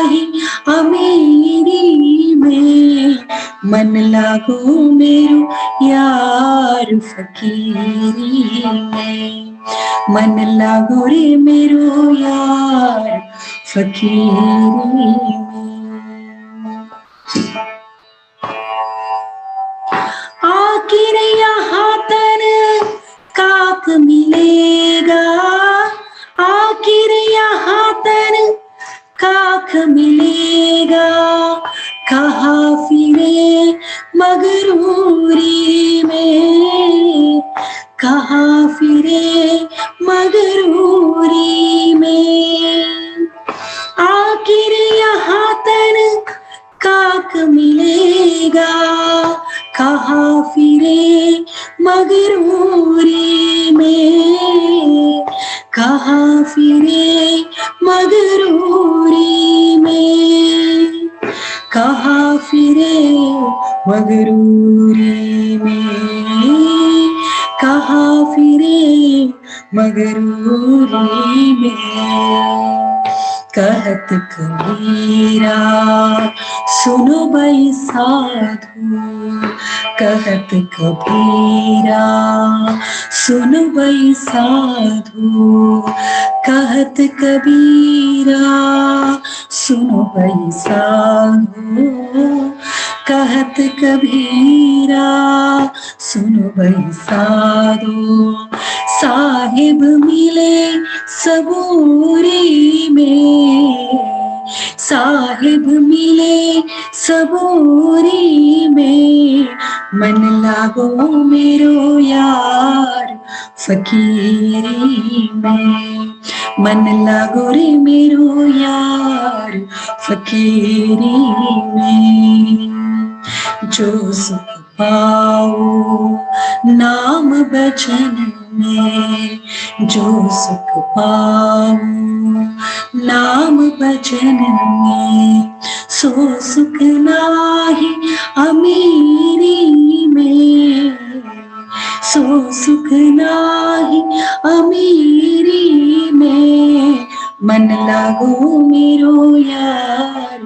नाही अमीरी में, मन लागो मेरो यार फकीरी में, मन लागो रे मेरो यार फकीरी में। आखिर यहाँ तन काक मिलेगा, आखिर यहाँ तन काक मिलेगा, कहाँ फिरे मगरूरी में, कहाँ फिरे मगरूरी में। आखिर यहाँ तन काक मिलेगा, कहाँ फिरे मगरूरी में, कहाँ फिरे मगरूरी में, कहाँ फिरे मगरूरी में, कहाँ फिरे मगरूरी में। कहत कबीरा सुनो भाई साधु, कहत कबीरा सुनो भाई साधु, कहत कबीरा सुनो भाई साधु, कहत कबीरा सुनो भाई साधु। साहिब मिले सबूरी में, साहिब मिले सबूरी में, मन लागो मेरो यार फकीरी में, मन लागो रे मेरो यार फकीरी में। जो सुख पाओ नाम बचन में, जो सुख पाओ नाम बचन में, सो सुख नाही अमीरी में, सो सुख नाही अमीरी में, मन लागो मेरो यार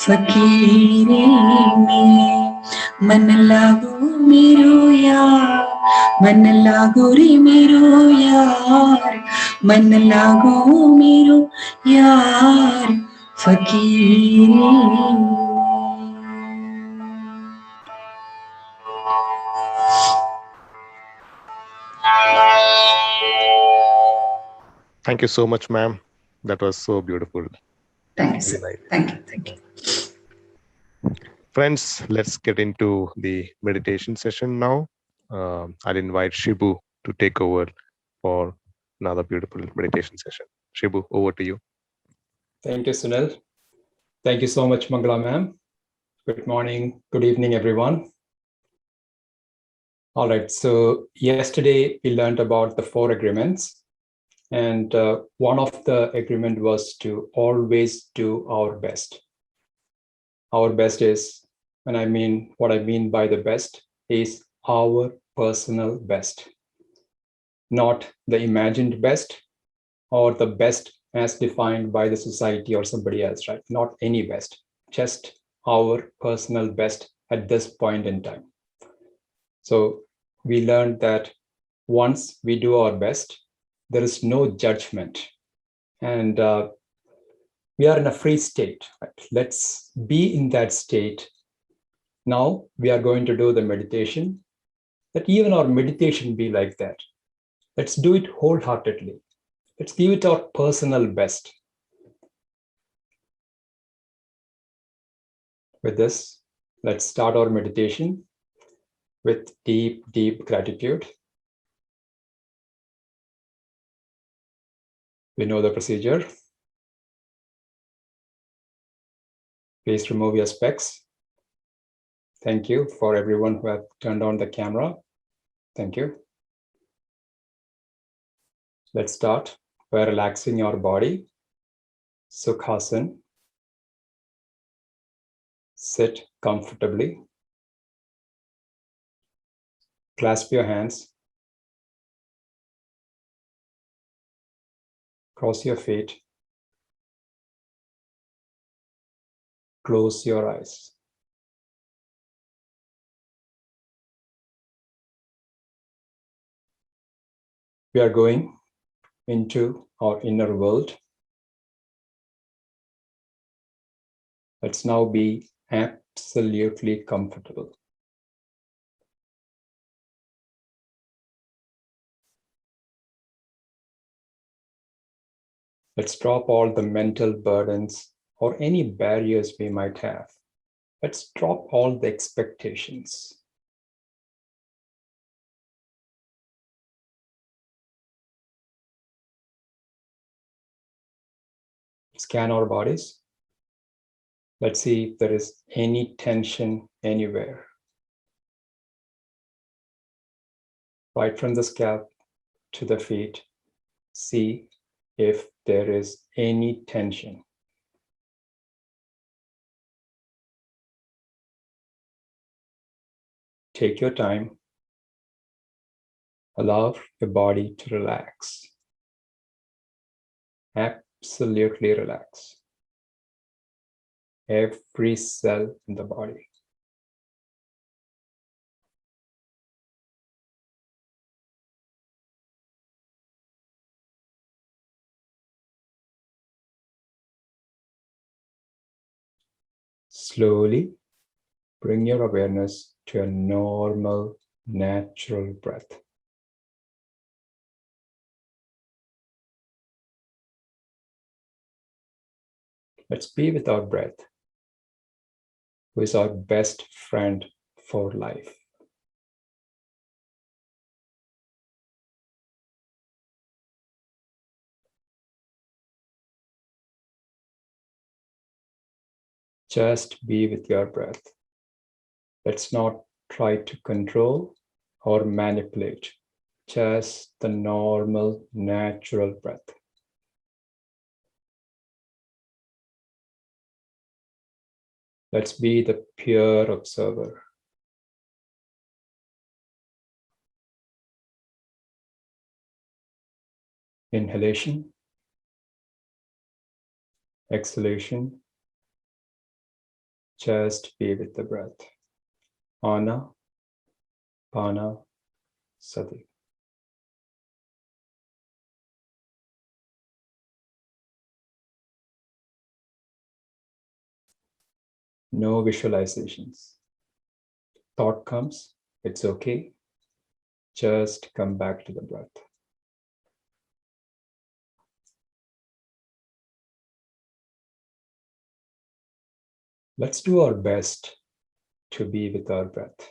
फकीरी में, मन लागो मेरो यार, मन लागो रे मेरो यार, मन लागो मेरो यार फकीरी में। Thank you so much, ma'am. That was so beautiful. Thanks. Thank you. Thank you. Friends, let's get into the meditation session now. I'll invite Shibu to take over for another beautiful meditation session. Shibu, over to you. Thank you, Sunil. Thank you so much, Mangala ma'am. Good morning, good evening, everyone. All right, so yesterday we learned about the 4 agreements. And one of the agreement was to always do our best. Our best is, what I mean by the best is our personal best, not the imagined best or the best as defined by the society or somebody else, right? Not any best, just our personal best at this point in time. So we learned that once we do our best, there is no judgment, and we are in a free state. Right? Let's be in that state. Now we are going to do the meditation, that even our meditation be like that. Let's do it wholeheartedly. Let's give it our personal best. With this, let's start our meditation with deep, deep gratitude. We know the procedure. Please remove your specs. Thank you for everyone who have turned on the camera. Thank you. Let's start by relaxing your body. Sukhasana. Sit comfortably. Clasp your hands. Cross your feet. close your eyes. We are going into our inner world. Let's now be absolutely comfortable. Let's drop all the mental burdens or any barriers we might have. Let's drop all the expectations. Scan our bodies. Let's see if there is any tension anywhere. Right from the scalp to the feet, see if there is any tension. Take your time. Allow your body to relax. Absolutely relax. Every cell in the body. Slowly bring your awareness to a normal, natural breath. Let's be with our breath, who is our best friend for life. Just be with your breath. Let's not try to control or manipulate. Just the normal, natural breath. Let's be the pure observer. Inhalation, exhalation. Just be with the breath. Anapanasati. No visualizations. Thought comes, it's okay. Just come back to the breath. Let's do our best to be with our breath.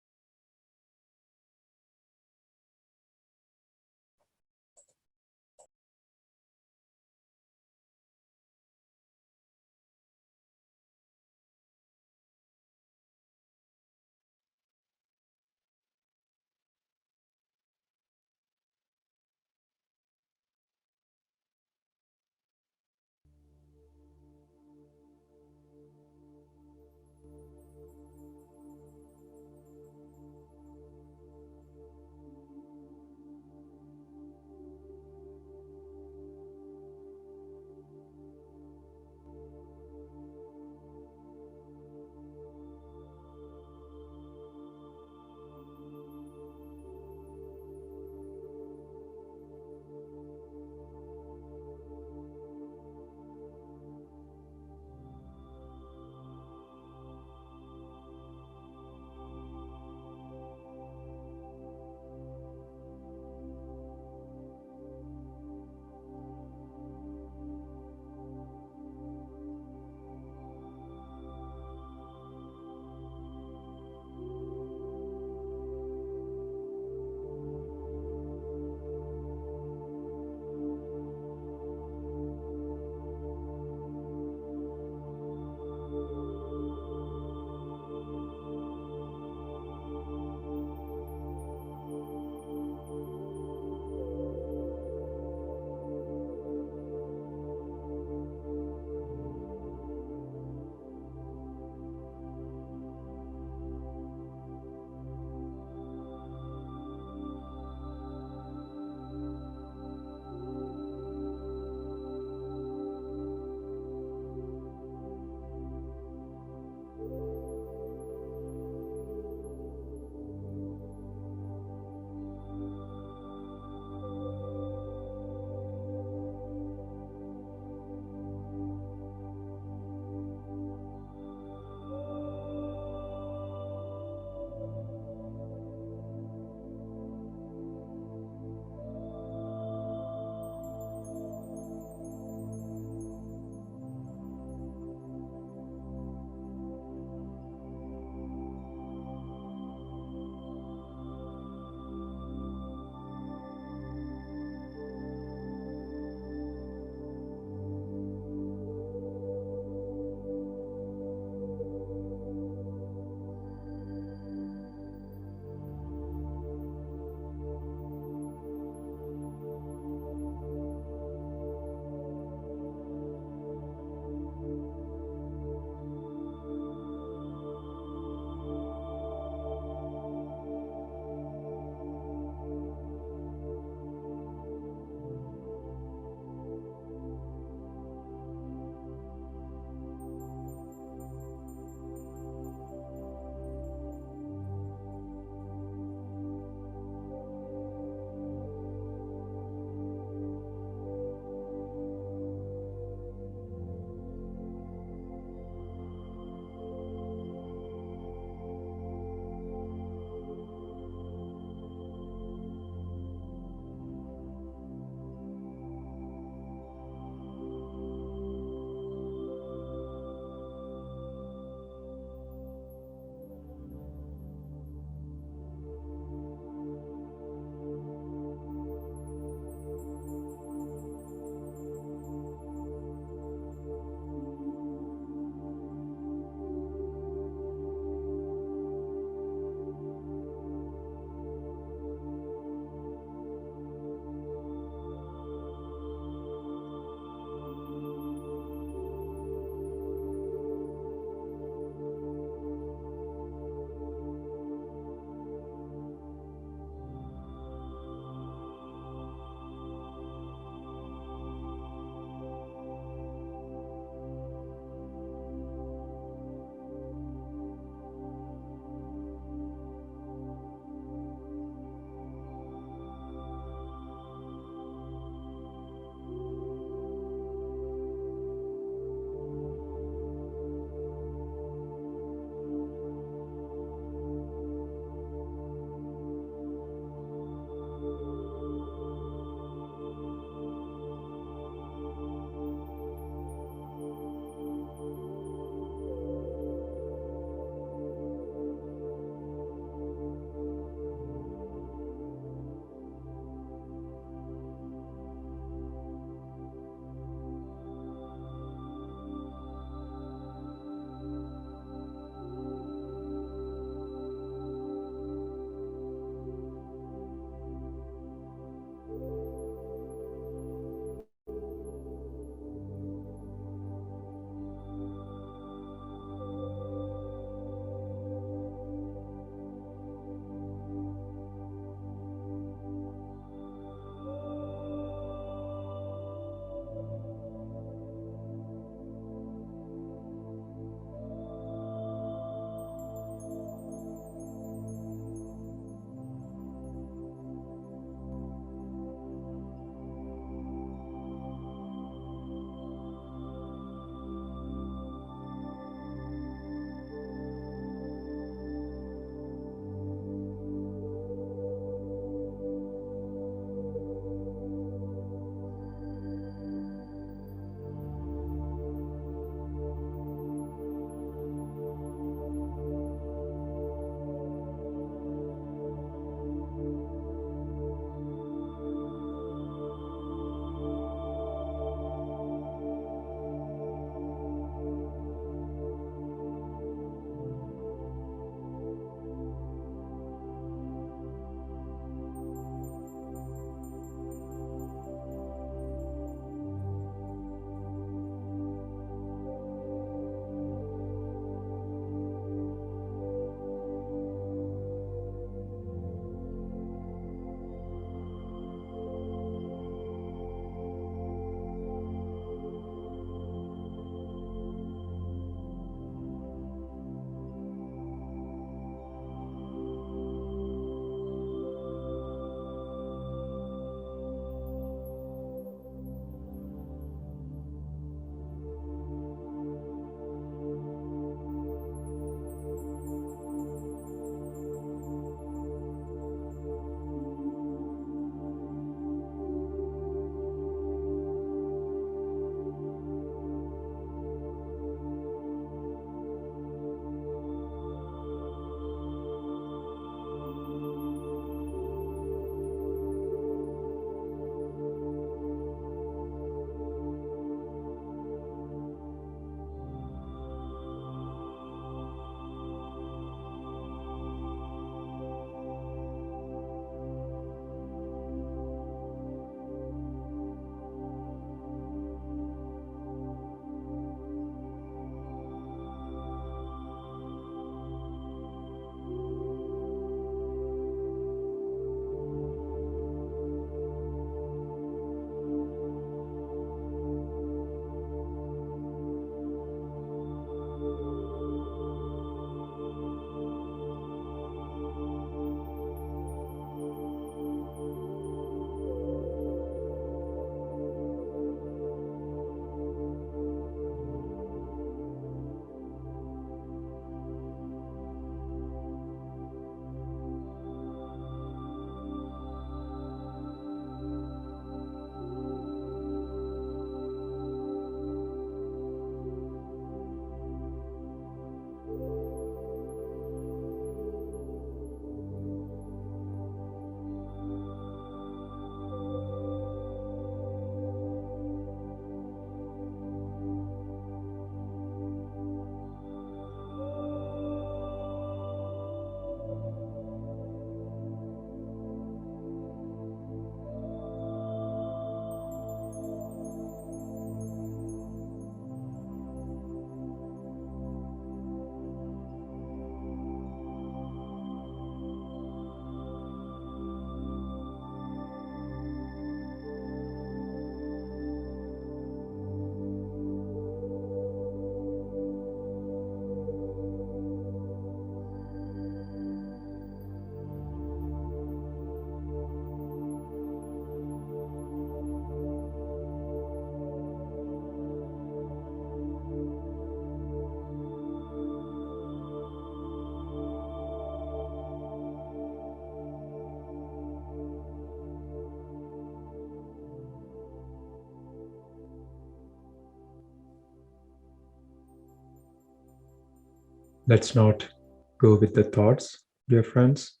Let's not go with the thoughts, dear friends.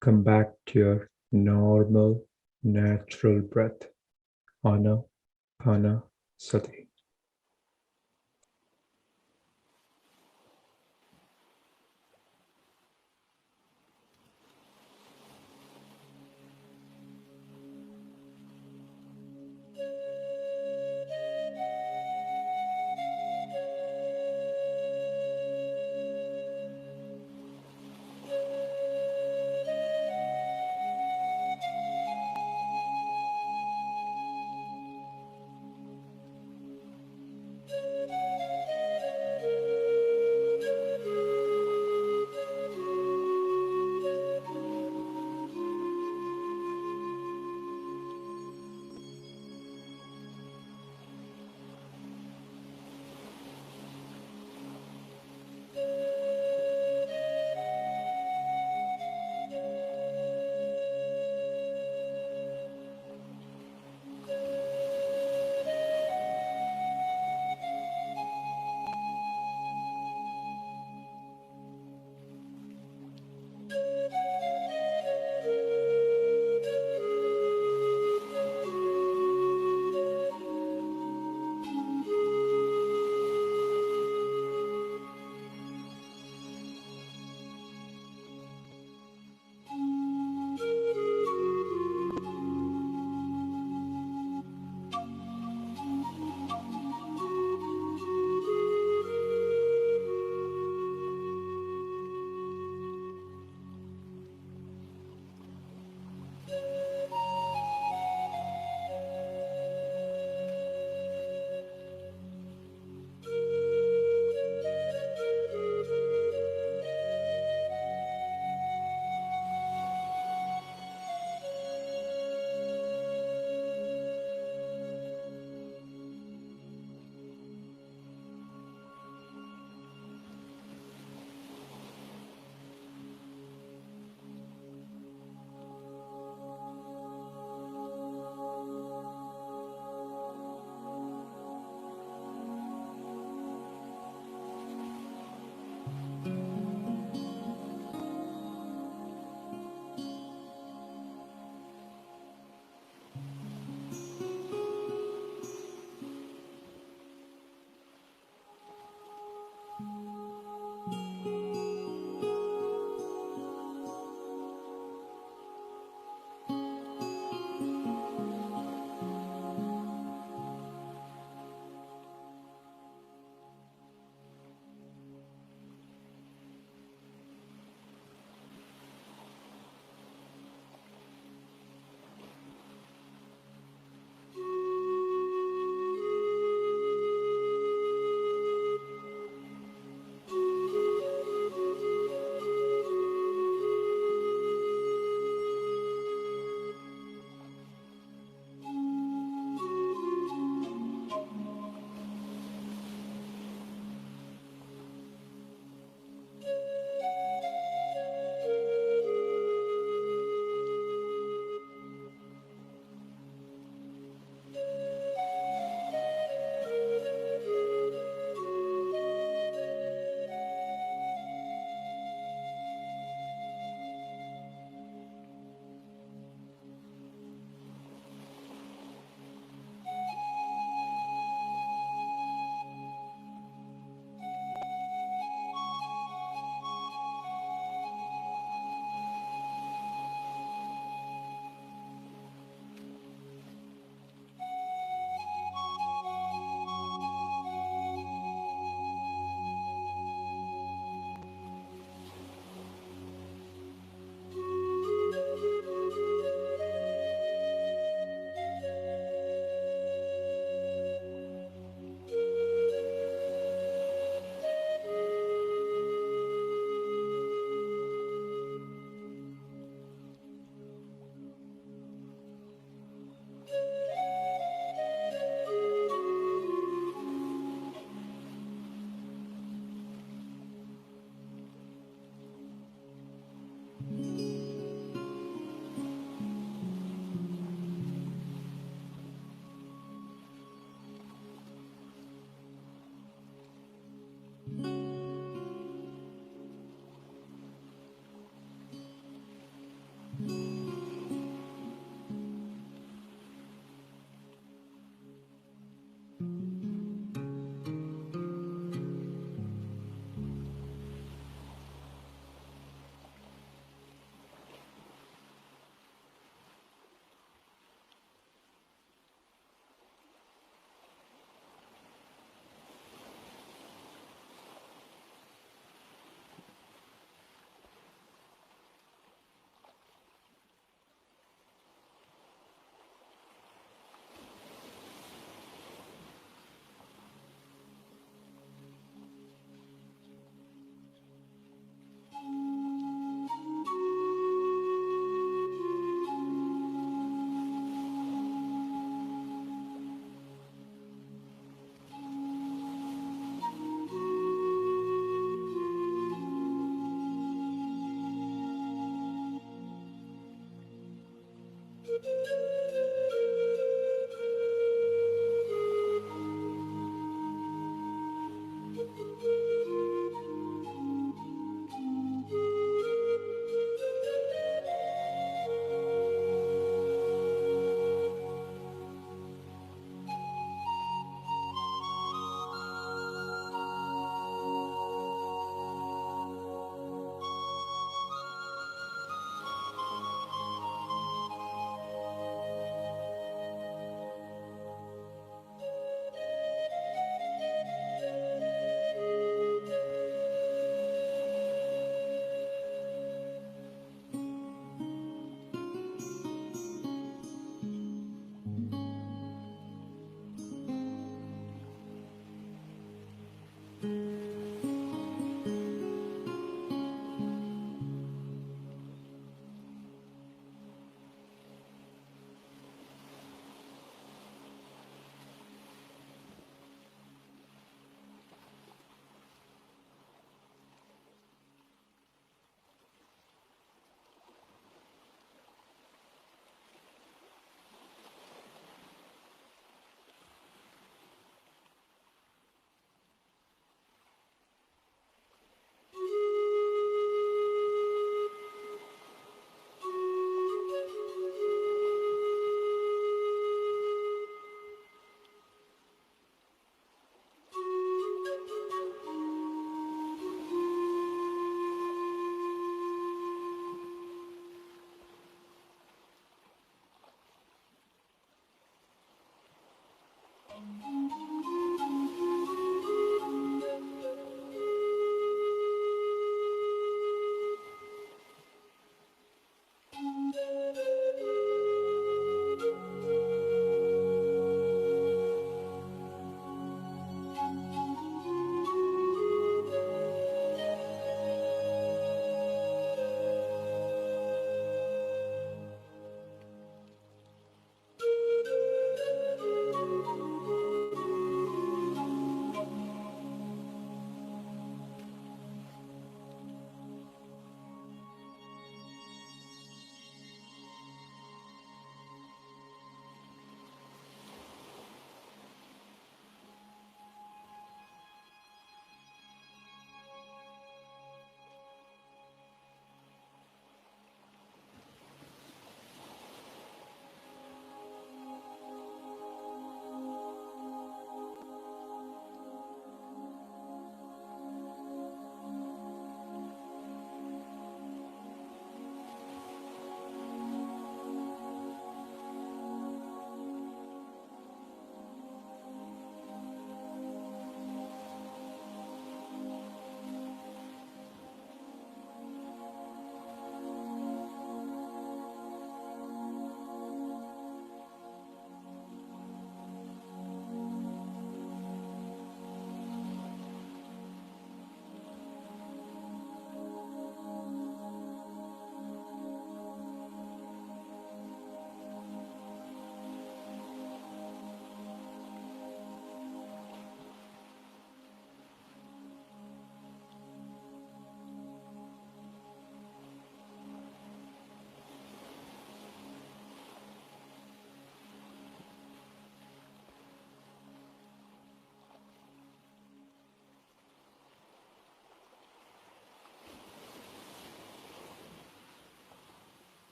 Come back to your normal, natural breath. Anapanasati.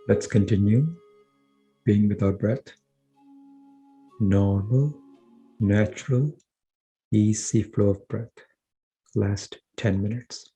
Let's continue being with our breath. Normal, natural, easy flow of breath. Last 10 minutes.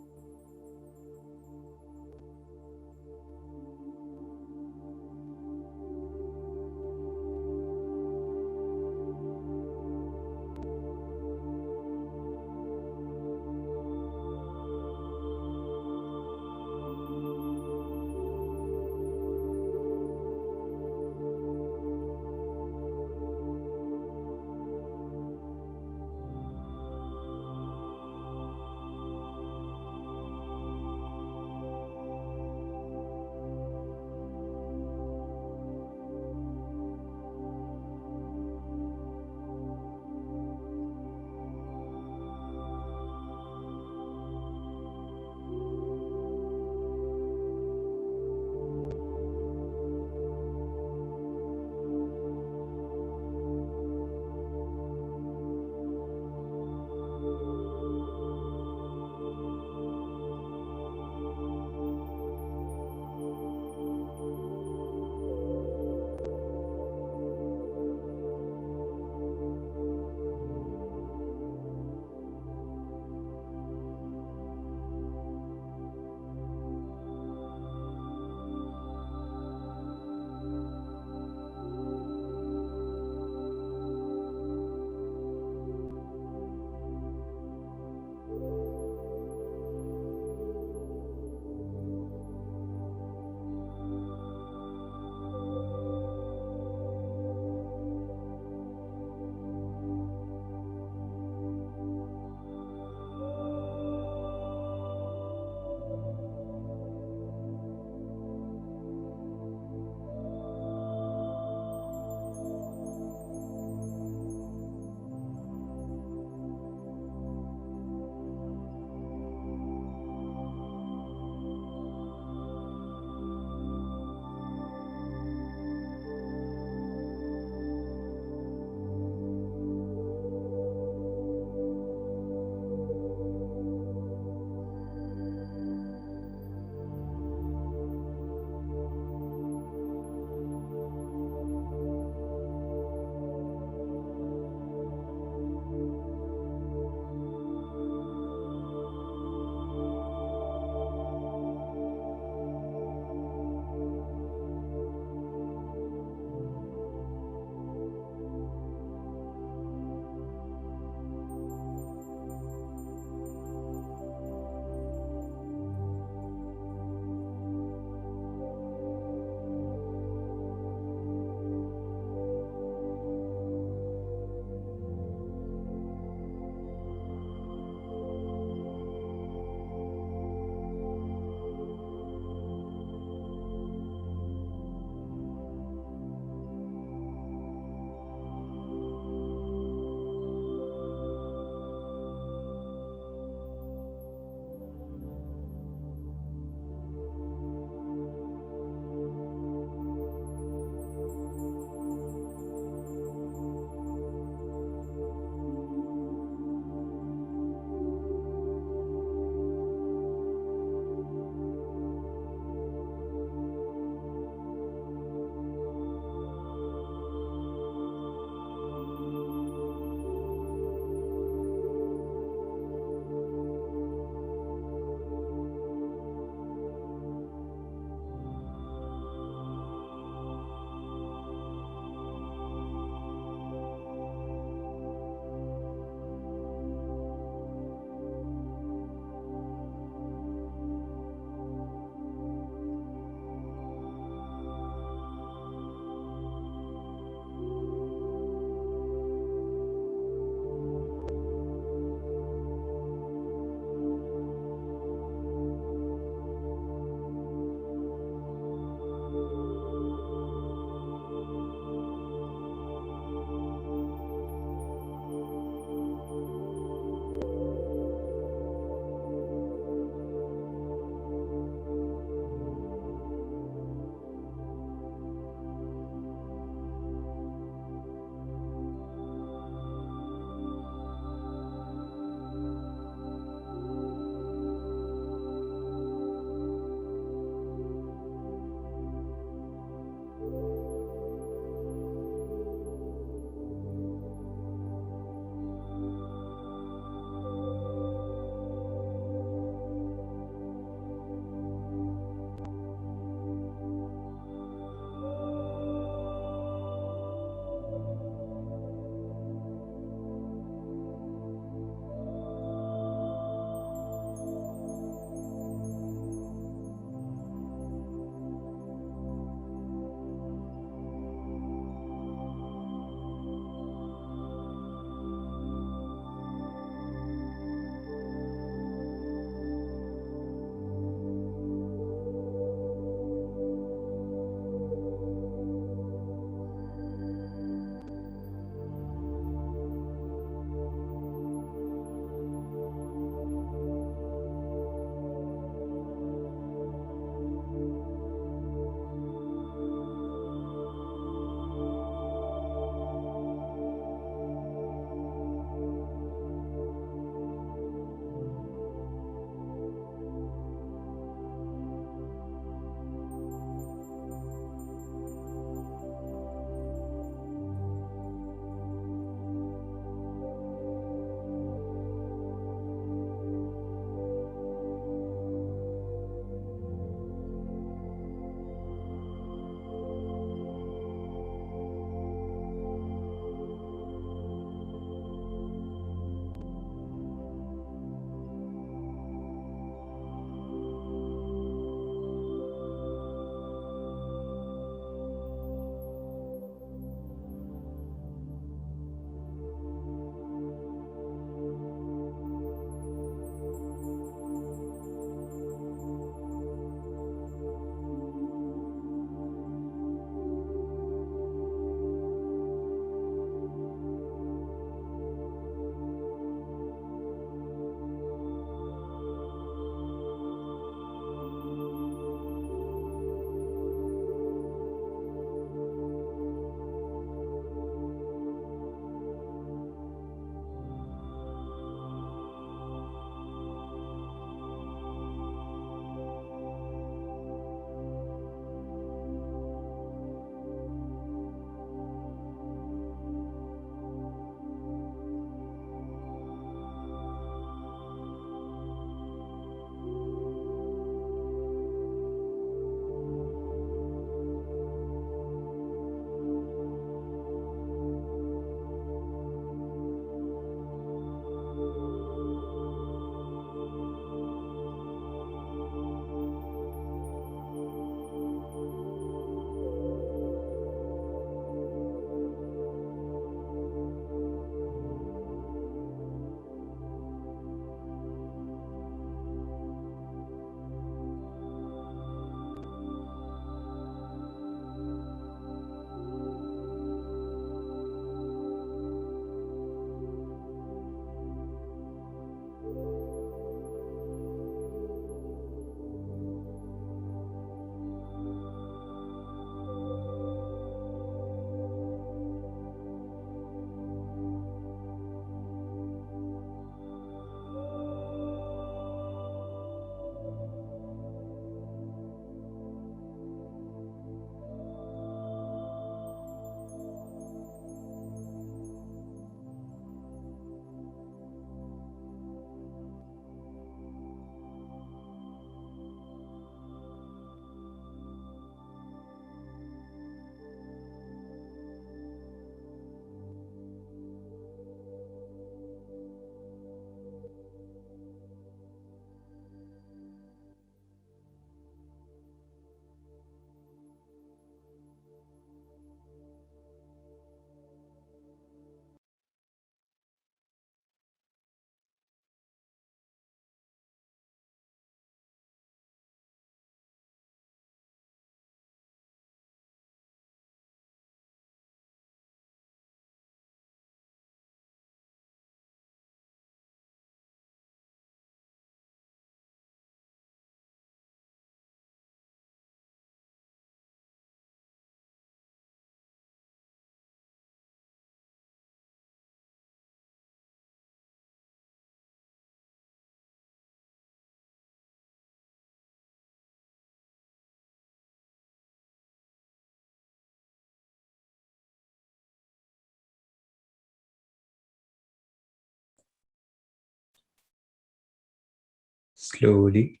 Slowly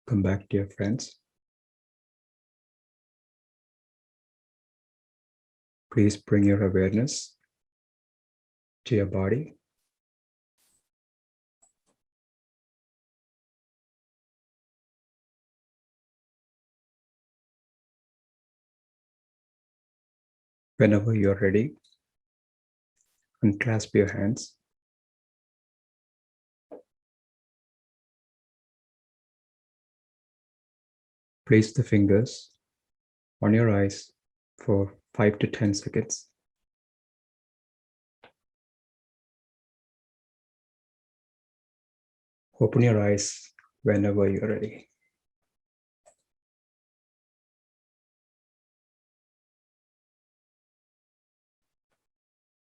come back, dear friends. Please bring your awareness to your body. Whenever you're ready, unclasp your hands. Place the fingers on your eyes for 5 to 10 seconds. Open your eyes whenever you're ready.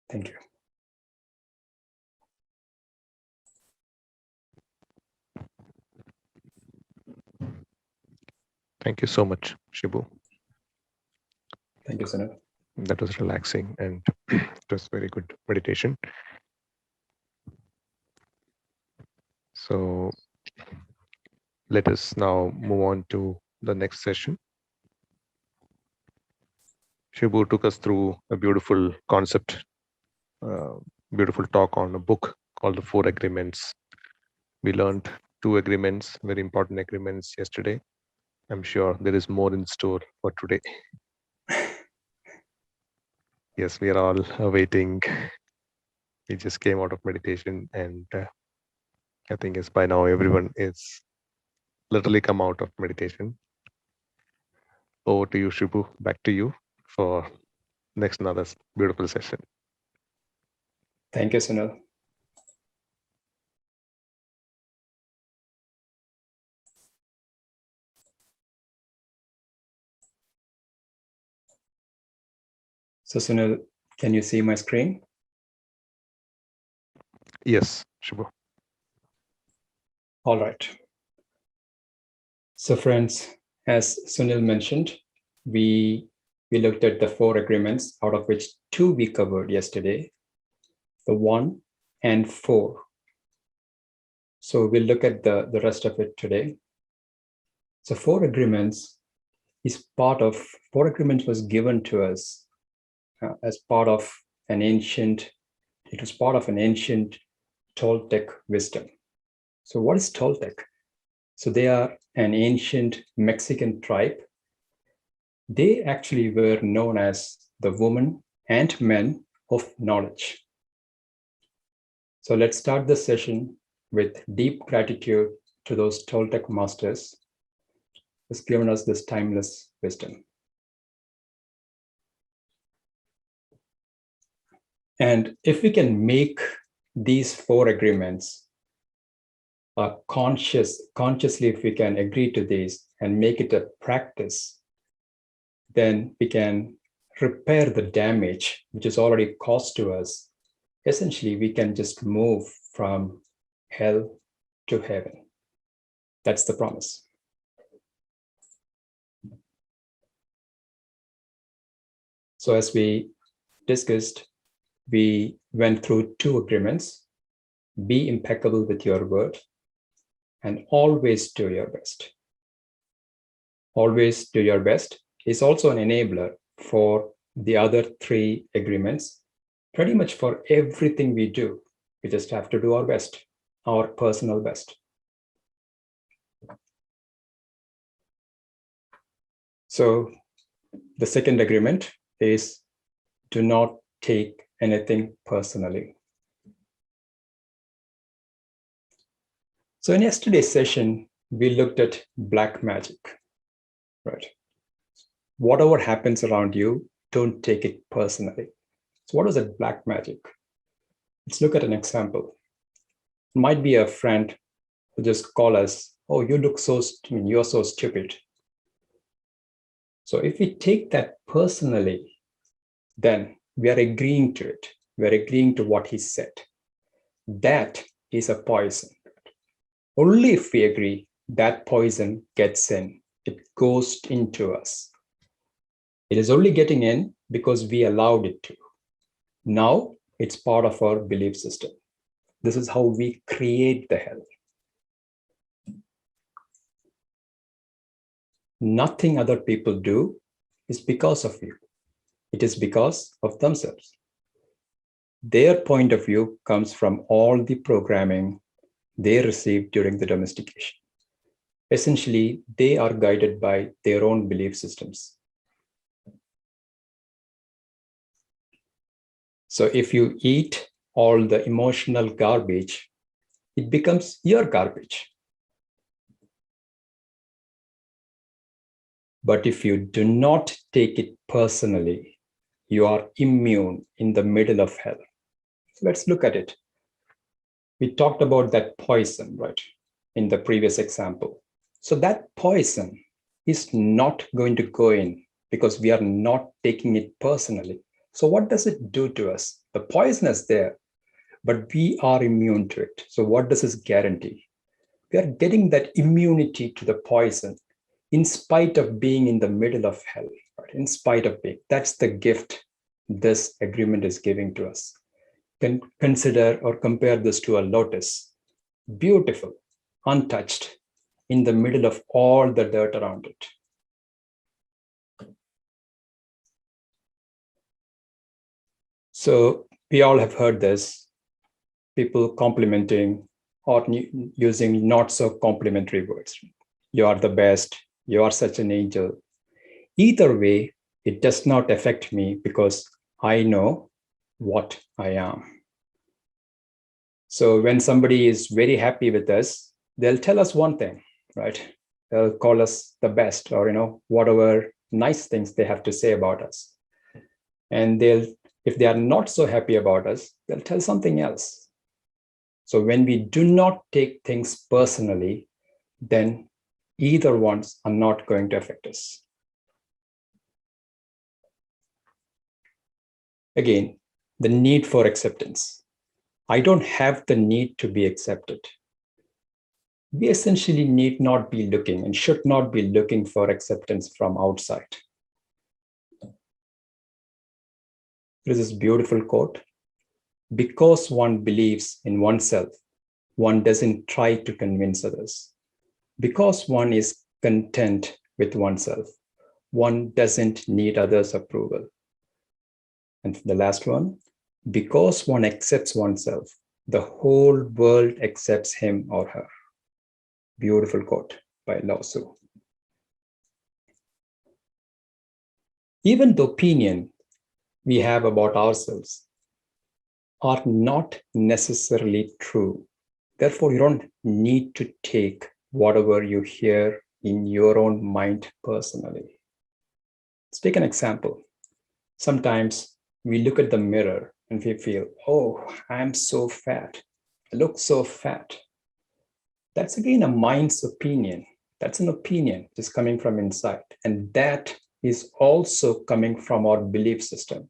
Thank you. Thank you so much, Shibu. Thank you, Sunil. That was relaxing and it was very good meditation. So let us now move on to the next session. Shibu took us through a beautiful concept, beautiful talk on a book called The Four Agreements. We learned 2 agreements, very important agreements yesterday. I'm sure there is more in store for today. Yes, we are all awaiting. We just came out of meditation and I think it's by now everyone is literally come out of meditation. Over to you, Shibu. Back to you for next another beautiful session. Thank you, Sunil. So, Sunil, can you see my screen? Yes, Shibu. All right. So, friends, as Sunil mentioned, we looked at the 4 agreements, out of which 2 we covered yesterday, the 1 and 4. So we'll look at the rest of it today. So 4 agreements was given to us as part of an ancient Toltec wisdom. So what is Toltec? So they are an ancient Mexican tribe. They actually were known as the women and men of knowledge. So let's start this session with deep gratitude to those Toltec masters who's given us this timeless wisdom. And if we can make these 4 agreements consciously, if we can agree to these and make it a practice, then we can repair the damage which is already caused to us. Essentially, we can just move from hell to heaven. That's the promise. So as we discussed, we went through 2 agreements: be impeccable with your word and always do your best. Always do your best is also an enabler for the other 3 agreements. Pretty much for everything we do, we just have to do our best, our personal best. So the second agreement is do not take anything personally. So in yesterday's session, we looked at black magic, right? Whatever happens around you, don't take it personally. So what is that black magic? Let's look at an example. It might be a friend who just call us, oh, you look you're so stupid. So if we take that personally, then we are agreeing to it. We're agreeing to what he said. That is a poison. Only if we agree, that poison gets in. It goes into us. It is only getting in because we allowed it to. Now it's part of our belief system. This is how we create the hell. Nothing other people do is because of you. It is because of themselves. Their point of view comes from all the programming they received during the domestication. Essentially, they are guided by their own belief systems. So if you eat all the emotional garbage, it becomes your garbage. But if you do not take it personally, you are immune in the middle of hell. So let's look at it. We talked about that poison, right, in the previous example. So that poison is not going to go in because we are not taking it personally. So what does it do to us? The poison is there, but we are immune to it. So what does this guarantee? We are getting that immunity to the poison in spite of being in the middle of hell, right? In spite of being. That's the gift this agreement is giving to us. Can consider or compare this to a lotus, beautiful, untouched, in the middle of all the dirt around it. So we all have heard this, people complimenting or using not so complimentary words. You are the best, you are such an angel. Either way, it does not affect me because I know what I am. So when somebody is very happy with us, they'll tell us one thing, right? They'll call us the best, or whatever nice things they have to say about us. And if they are not so happy about us, they'll tell something else. So when we do not take things personally, then either ones are not going to affect us. Again, the need for acceptance. I don't have the need to be accepted. We essentially need not be looking and should not be looking for acceptance from outside. This is a beautiful quote. Because one believes in oneself, one doesn't try to convince others. Because one is content with oneself, one doesn't need others' approval. And the last one, because one accepts oneself, the whole world accepts him or her. Beautiful quote by Lao Tzu. Even the opinion we have about ourselves are not necessarily true. Therefore, you don't need to take whatever you hear in your own mind personally. Let's take an example. Sometimes we look at the mirror and we feel, oh, I'm so fat. I look so fat. That's again a mind's opinion. That's an opinion just coming from inside. And that is also coming from our belief system.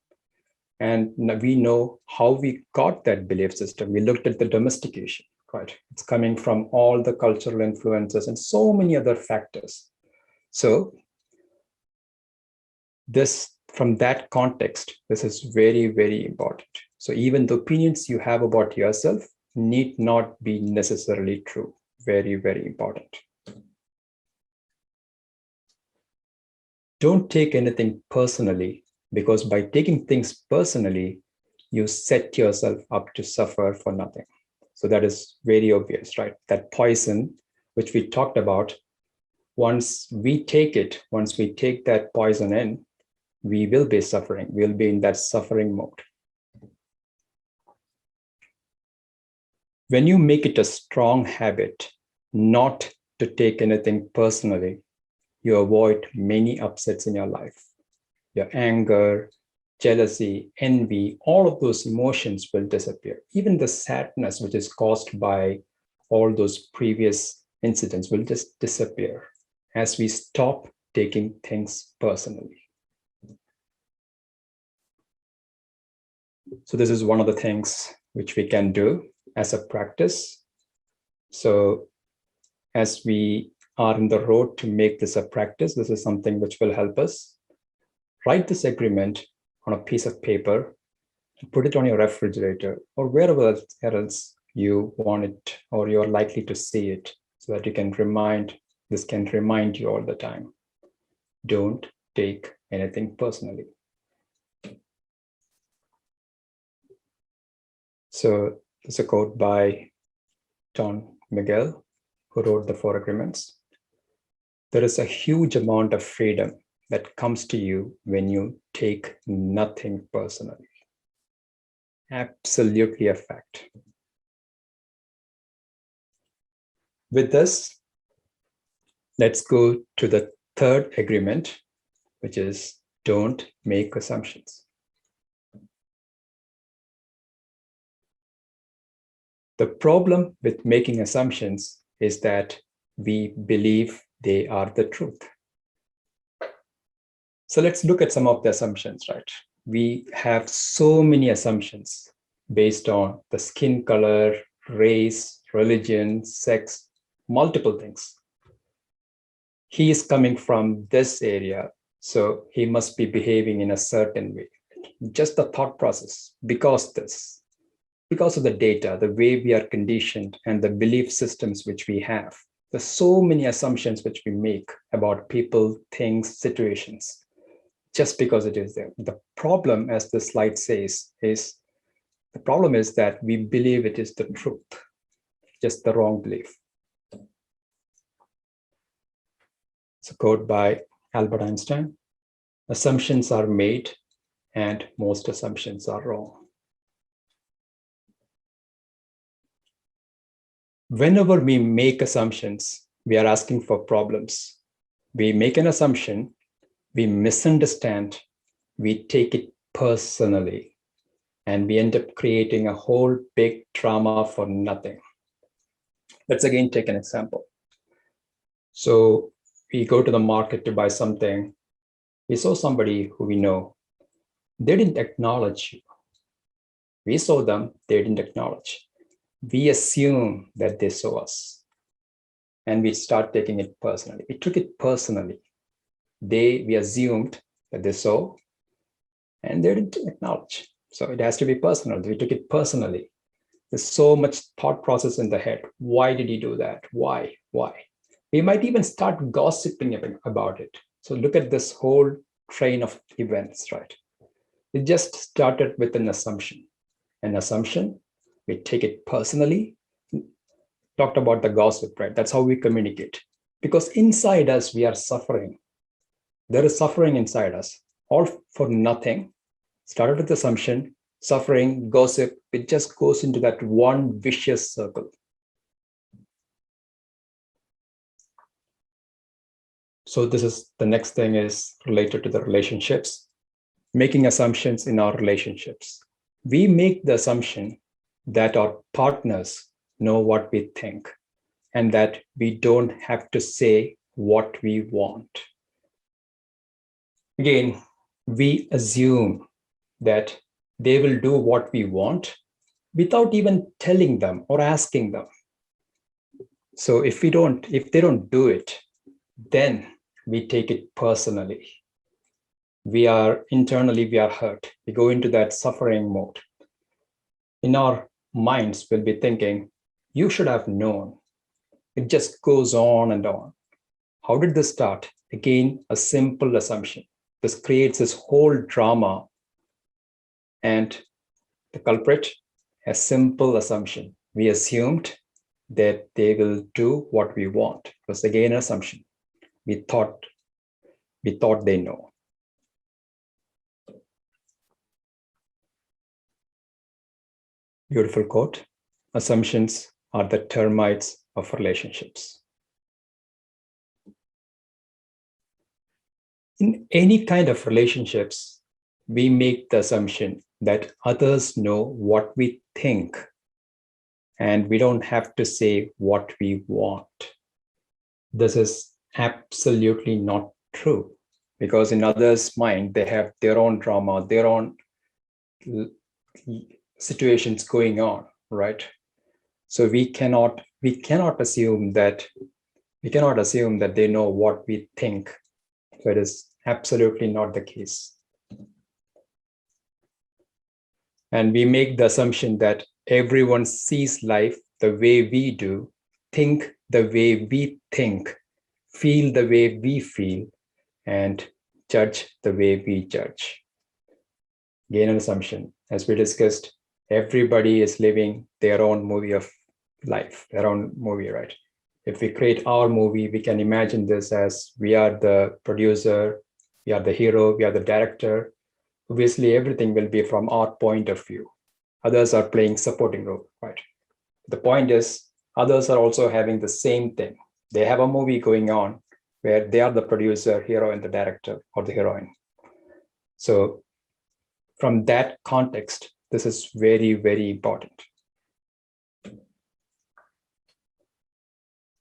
And we know how we got that belief system. We looked at the domestication, right? It's coming from all the cultural influences and so many other factors. So from that context, this is very, very important. So even the opinions you have about yourself need not be necessarily true. Very, very important. Don't take anything personally, because by taking things personally, you set yourself up to suffer for nothing. So that is very obvious, right? That poison, which we talked about, once we take that poison in, we will be suffering. We'll be in that suffering mode. When you make it a strong habit not to take anything personally, you avoid many upsets in your life. Your anger, jealousy, envy, all of those emotions will disappear. Even the sadness, which is caused by all those previous incidents, will just disappear as we stop taking things personally. So this is one of the things which we can do as a practice. So as we are in the road to make this a practice, this is something which will help us. Write this agreement on a piece of paper, put it on your refrigerator or wherever else you want it or you're likely to see it, so that this can remind you all the time. don't take anything personally. So there's a quote by Don Miguel, who wrote the Four Agreements. There is a huge amount of freedom that comes to you when you take nothing personally. Absolutely a fact. With this, let's go to the third agreement, which is don't make assumptions. The problem with making assumptions is that we believe they are the truth. So let's look at some of the assumptions, right? We have so many assumptions based on the skin color, race, religion, sex, multiple things. He is coming from this area, so he must be behaving in a certain way. Just the thought process, because of the data, the way we are conditioned, and the belief systems which we have. There's so many assumptions which we make about people, things, situations, just because it is there. The problem, as the slide says, is the problem is that we believe it is the truth, just the wrong belief. It's a quote by Albert Einstein. Assumptions are made and most assumptions are wrong. Whenever we make assumptions, we are asking for problems. We make an assumption, we misunderstand, we take it personally, and we end up creating a whole big drama for nothing. Let's again take an example. So we go to the market to buy something. We saw somebody who we know. They didn't acknowledge you. We saw them, they didn't acknowledge. We assume that they saw us, and we start taking it personally. We took it personally. We assumed that they saw, and they didn't acknowledge. So it has to be personal. We took it personally. There's so much thought process in the head. Why did he do that? Why? We might even start gossiping about it. So look at this whole train of events, right? It just started with an assumption. An assumption, we take it personally. Talked about the gossip, right? That's how we communicate. Because inside us, we are suffering. There is suffering inside us, all for nothing. Started with assumption, suffering, gossip. It just goes into that one vicious circle. So this is the next thing is related to the relationships, making assumptions in our relationships. We make the assumption that our partners know what we think and that we don't have to say what we want. Again, we assume that they will do what we want without even telling them or asking them. So if they don't do it, then we take it personally. Internally, we are hurt. We go into that suffering mode. In our minds, we'll be thinking, you should have known. It just goes on and on. How did this start? Again, a simple assumption. This creates this whole drama. And the culprit, a simple assumption. We assumed that they will do what we want. It was again an assumption. We thought they know. Beautiful quote. Assumptions are the termites of relationships. In any kind of relationships, we make the assumption that others know what we think, and we don't have to say what we want. This is absolutely not true, because in others' mind, they have their own drama, their own situations going on, right? So we cannot assume that they know what we think. So it is absolutely not the case. And we make the assumption that everyone sees life the way we do, think the way we think, feel the way we feel, and judge the way we judge. Again, an assumption. As we discussed, everybody is living their own movie of life, their own movie, right? If we create our movie, we can imagine this as we are the producer, we are the hero, we are the director. Obviously, everything will be from our point of view. Others are playing supporting role, right? The point is, others are also having the same thing. They have a movie going on where they are the producer, hero, and the director or the heroine. So from that context, this is very, very important.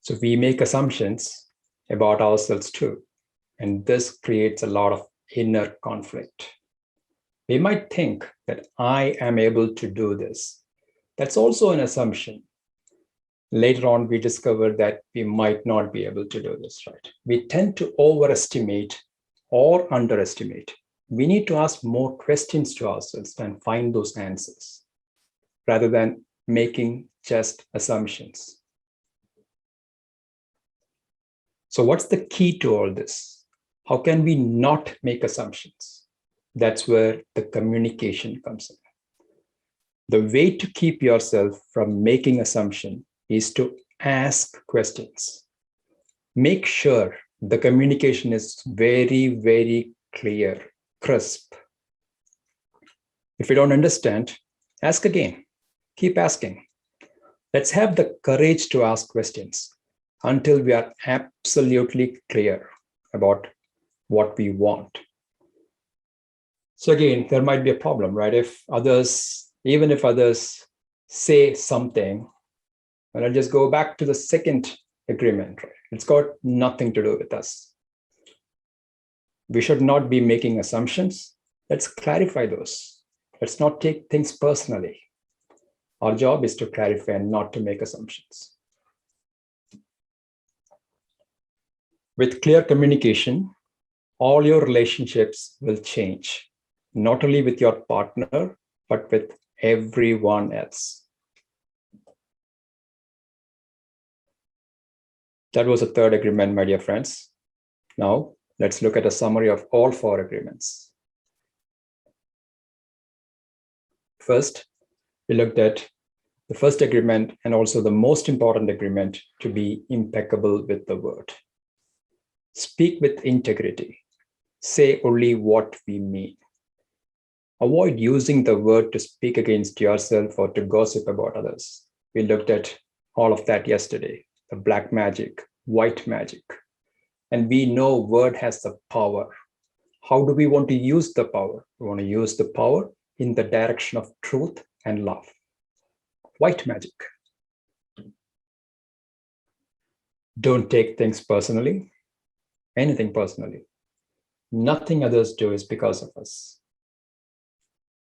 So we make assumptions about ourselves too, and this creates a lot of inner conflict. We might think that I am able to do this. That's also an assumption. Later on, we discover that we might not be able to do this, right? We tend to overestimate or underestimate. We need to ask more questions to ourselves and find those answers rather than making just assumptions. So what's the key to all this? How can we not make assumptions? That's where the communication comes in. The way to keep yourself from making assumption is to ask questions. Make sure the communication is very, very clear, crisp. If you don't understand, ask again. Keep asking. Let's have the courage to ask questions until we are absolutely clear about what we want. So again, there might be a problem, right? Even if others say something, and I'll just go back to the second agreement, right? It's got nothing to do with us. We should not be making assumptions. Let's clarify those. Let's not take things personally. Our job is to clarify and not to make assumptions. With clear communication, all your relationships will change, not only with your partner, but with everyone else. That was the third agreement, my dear friends. Now, let's look at a summary of all four agreements. First, we looked at the first agreement and also the most important agreement to be impeccable with the word. Speak with integrity. Say only what we mean. Avoid using the word to speak against yourself or to gossip about others. We looked at all of that yesterday, the black magic, white magic. And we know word has the power. How do we want to use the power? We want to use the power in the direction of truth and love. White magic. Don't take things personally, anything personally. Nothing others do is because of us.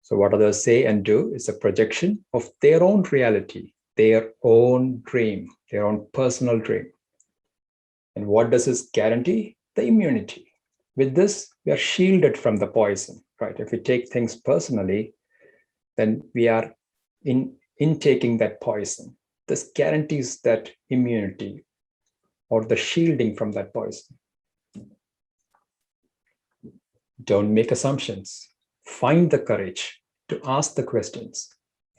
So what others say and do is a projection of their own reality, their own dream, their own personal dream. And what does this guarantee? The immunity. With this, we are shielded from the poison, right? If we take things personally, then we are intaking that poison. This guarantees that immunity or the shielding from that poison. Don't make assumptions. Find the courage to ask the questions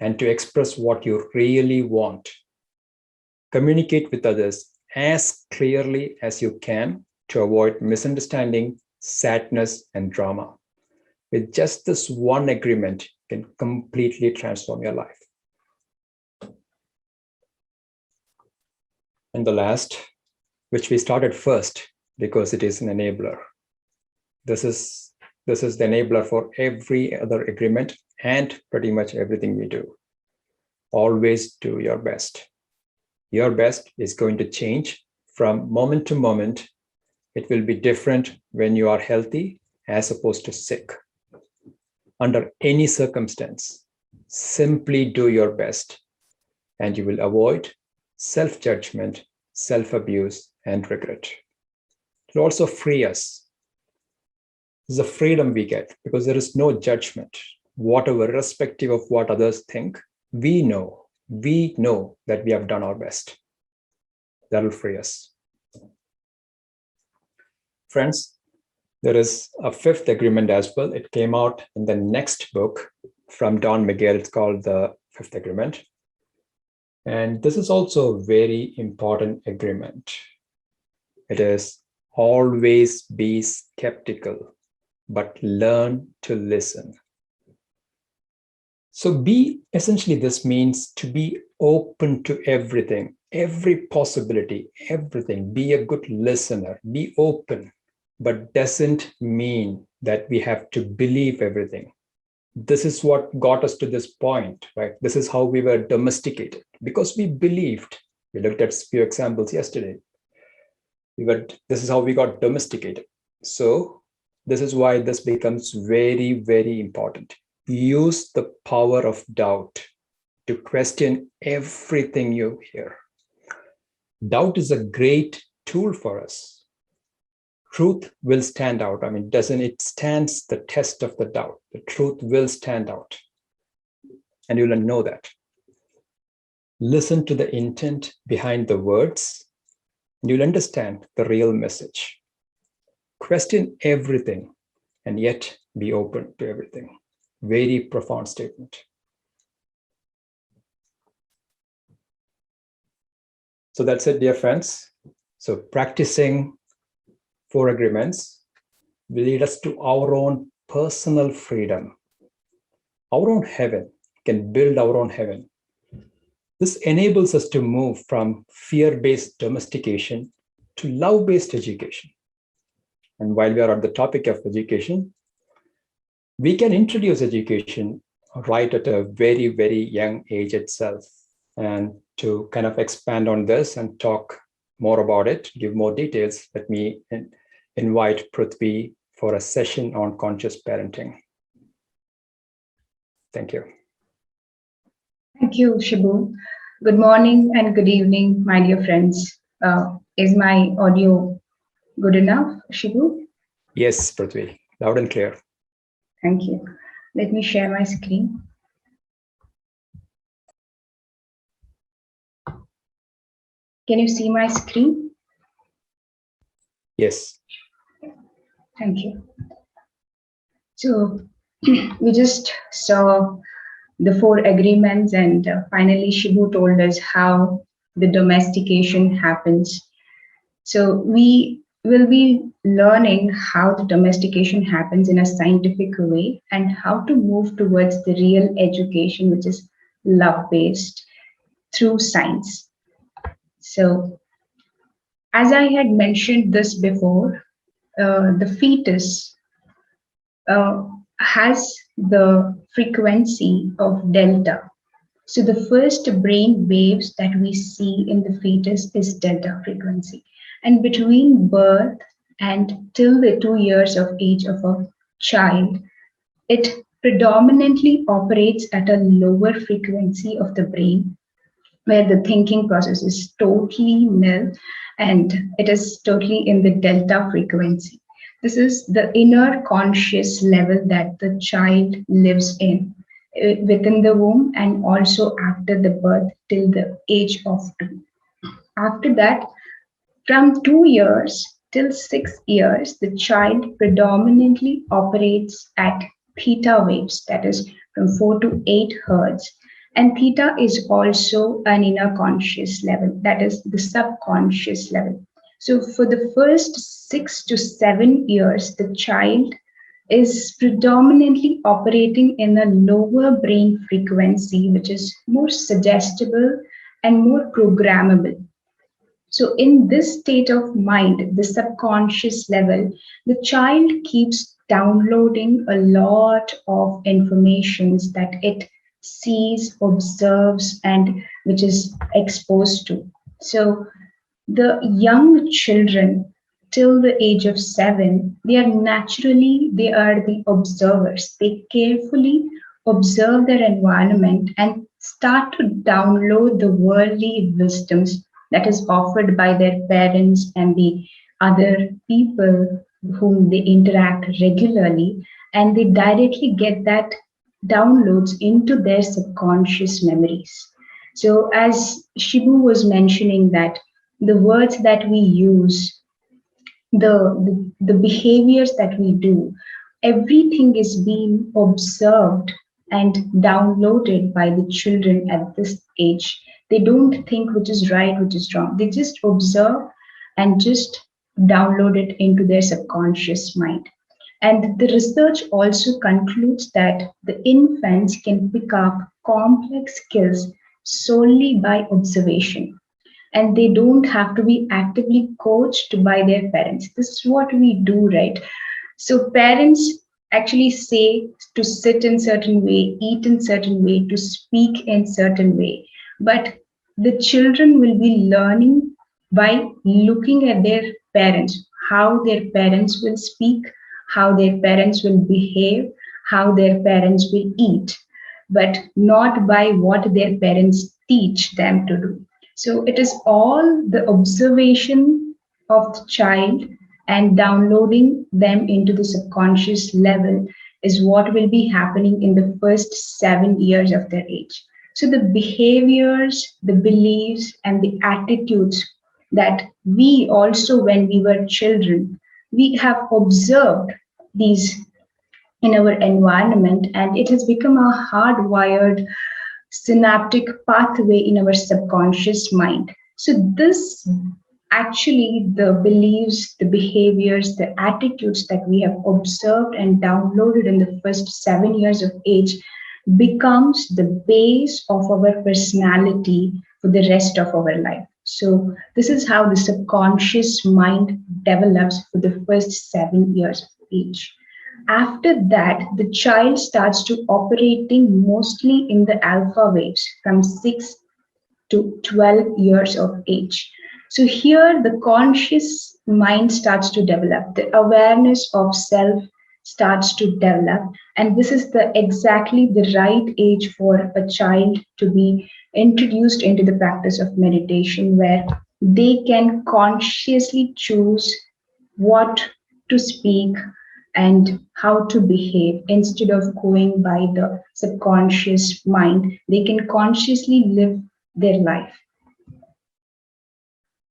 and to express what you really want. Communicate with others as clearly as you can to avoid misunderstanding, sadness, and drama. With just this one agreement, you can completely transform your life. And the last, which we started first because it is an enabler. This is the enabler for every other agreement and pretty much everything we do. Always do your best. Your best is going to change from moment to moment. It will be different when you are healthy as opposed to sick. Under any circumstance, simply do your best and you will avoid self-judgment, self-abuse, and regret. It will also free us. This is the freedom we get because there is no judgment. Whatever, irrespective of what others think, we know that we have done our best. That will free us. Friends, There is a fifth agreement as well. It came out in the next book from Don Miguel. It's called the Fifth Agreement. And this is also a very important agreement. It is always be skeptical, but learn to listen. So essentially this means to be open to everything, every possibility, everything. Be a good listener, be open, but doesn't mean that we have to believe everything. This is what got us to this point, right? This is how we were domesticated, because we believed. We looked at a few examples yesterday. This is how we got domesticated. So this is why this becomes very, very important. Use the power of doubt to question everything you hear. Doubt is a great tool for us. Truth will stand out. I mean, it stands the test of the doubt. The truth will stand out. And you'll know that. Listen to the intent behind the words, and you'll understand the real message. Question everything, and yet be open to everything. Very profound statement. So that's it, dear friends. So practicing 4 agreements will lead us to our own personal freedom, our own heaven. Can build our own heaven. This enables us to move from fear-based domestication to love-based education. And while we are on the topic of education, we can introduce education right at a very, very young age itself. And to kind of expand on this and talk more about it, give more details, let me invite Prithvi for a session on conscious parenting. Thank you. Thank you, Shibu. Good morning and good evening, my dear friends. Is my audio good enough, Shibu? Yes, Prithvi, loud and clear. Thank you. Let me share my screen. Can you see my screen? Yes. Thank you. So we just saw the 4 agreements, and finally Shibu told us how the domestication happens. So we will be learning how the domestication happens in a scientific way and how to move towards the real education, which is love-based through science. So as I had mentioned this before, the fetus has the frequency of delta. So the first brain waves that we see in the fetus is delta frequency. And between birth and till the 2 years of age of a child, it predominantly operates at a lower frequency of the brain, where the thinking process is totally nil and it is totally in the delta frequency. This is the inner conscious level that the child lives in within the womb and also after the birth till the age of 2. After that, from 2 years till 6 years, the child predominantly operates at theta waves, that is from 4 to 8 hertz. And theta is also an inner conscious level, that is the subconscious level. So for the first 6 to 7 years, the child is predominantly operating in a lower brain frequency, which is more suggestible and more programmable. So in this state of mind, the subconscious level, the child keeps downloading a lot of informations that it sees, observes, and which is exposed to. So the young children till the age of 7, they are the observers. They carefully observe their environment and start to download the worldly wisdoms that is offered by their parents and the other people whom they interact regularly, and they directly get that downloads into their subconscious memories. So as Shibu was mentioning that the words that we use the behaviors that we do, everything is being observed and downloaded by the children at this age. They don't think which is right, which is wrong. They just observe and just download it into their subconscious mind. And the research also concludes that the infants can pick up complex skills solely by observation, and they don't have to be actively coached by their parents. This is what we do, right? So parents actually say to sit in certain way, eat in certain way, to speak in certain way, but the children will be learning by looking at their parents, how their parents will speak, how their parents will behave, how their parents will eat, but not by what their parents teach them to do. So it is all the observation of the child and downloading them into the subconscious level is what will be happening in the first 7 years of their age. So the behaviors, the beliefs, and the attitudes that we also, when we were children, we have observed these in our environment, and it has become a hardwired synaptic pathway in our subconscious mind. So this actually, the beliefs, the behaviors, the attitudes that we have observed and downloaded in the first 7 years of age becomes the base of our personality for the rest of our life. So this is how the subconscious mind develops for the first 7 years of age. After that, the child starts to operating mostly in the alpha waves from 6 to 12 years of age. So here the conscious mind starts to develop, the awareness of self starts to develop, and this is the exactly the right age for a child to be introduced into the practice of meditation, where they can consciously choose what to speak and how to behave instead of going by the subconscious mind. They can consciously live their life.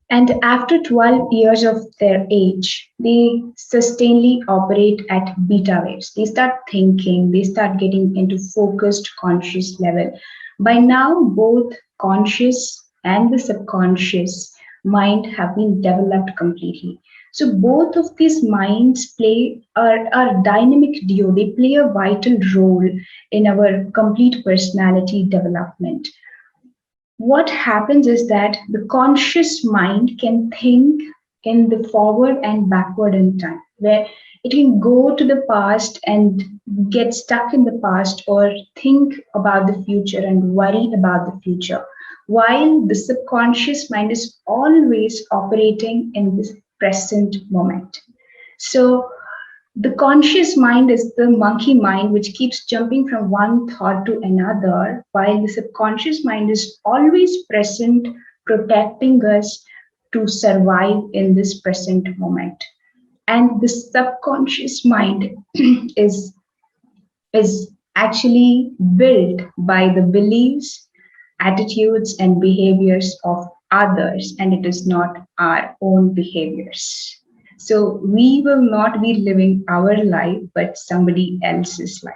And after 12 years of their age, they sustainably operate at beta waves. They start thinking, they start getting into focused conscious level. By now, both conscious and the subconscious mind have been developed completely. So both of these minds play are dynamic duo. They play a vital role in our complete personality development. What happens is that the conscious mind can think in the forward and backward in time, where it can go to the past and get stuck in the past, or think about the future and worry about the future, while the subconscious mind is always operating in this present moment. So the conscious mind is the monkey mind, which keeps jumping from one thought to another, while the subconscious mind is always present, protecting us to survive in this present moment. And the subconscious mind is, is actually built by the beliefs, attitudes, and behaviors of others, and it is not our own behaviors. So we will not be living our life, but somebody else's life.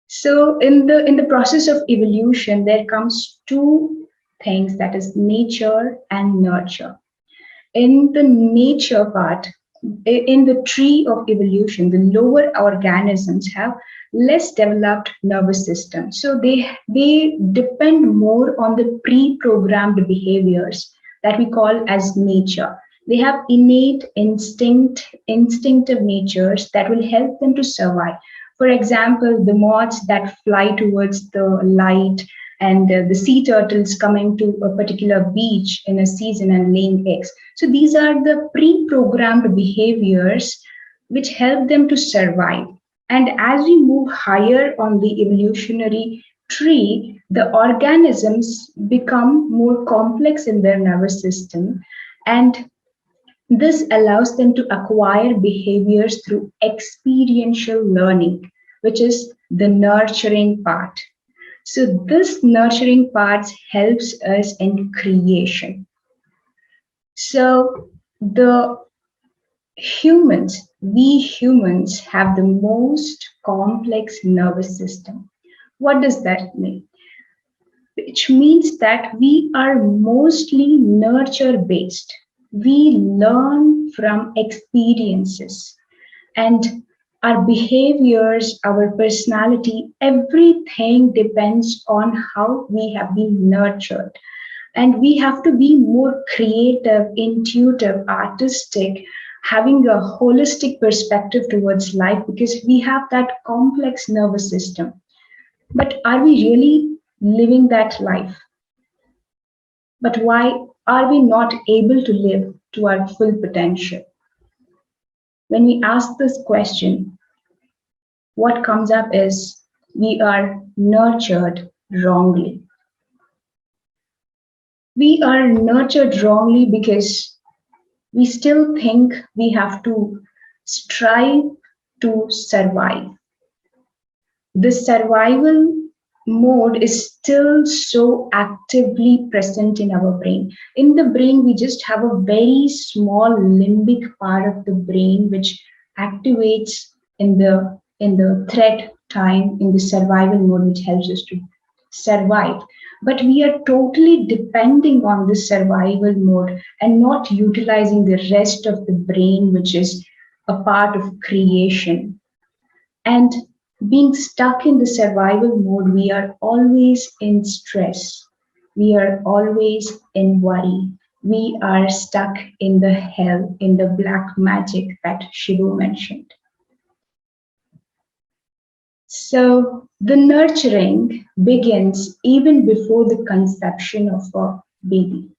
So in the process of evolution, there comes two things, that is nature and nurture. In the nature part, in the tree of evolution, the lower organisms have less developed nervous system. So they depend more on the pre-programmed behaviors that we call as nature. They have innate instinctive natures that will help them to survive. For example, the moths that fly towards the light, and the sea turtles coming to a particular beach in a season and laying eggs. So these are the pre-programmed behaviors which help them to survive. And as we move higher on the evolutionary tree, the organisms become more complex in their nervous system, and this allows them to acquire behaviors through experiential learning, which is the nurturing part. So this nurturing part helps us in creation. So the we humans have the most complex nervous system. What does that mean? Which means that we are mostly nurture based. We learn from experiences and our behaviors, our personality, everything depends on how we have been nurtured. And we have to be more creative, intuitive, artistic, having a holistic perspective towards life because we have that complex nervous system. But are we really living that life? But why are we not able to live to our full potential? When we ask this question, what comes up is we are nurtured wrongly. We are nurtured wrongly because we still think we have to strive to survive. The survival mode is still so actively present in our brain. In the brain, we just have a very small limbic part of the brain which activates in the threat time in the survival mode, which helps us to survive. But we are totally depending on the survival mode and not utilizing the rest of the brain, which is a part of creation. And being stuck in the survival mode, we are always in stress. We are always in worry. We are stuck in the hell, in the black magic that Shivu mentioned. So the nurturing begins even before the conception of a baby.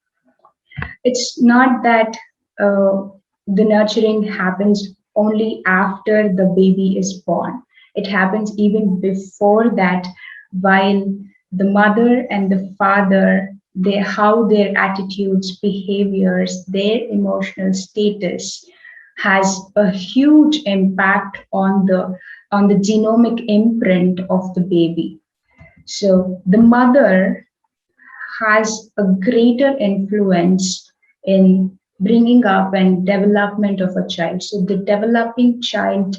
It's not that the nurturing happens only after the baby is born. It happens even before that, while the mother and the father, how their attitudes, behaviors, their emotional status has a huge impact on the genomic imprint of the baby. So the mother has a greater influence in bringing up and development of a child. So the developing child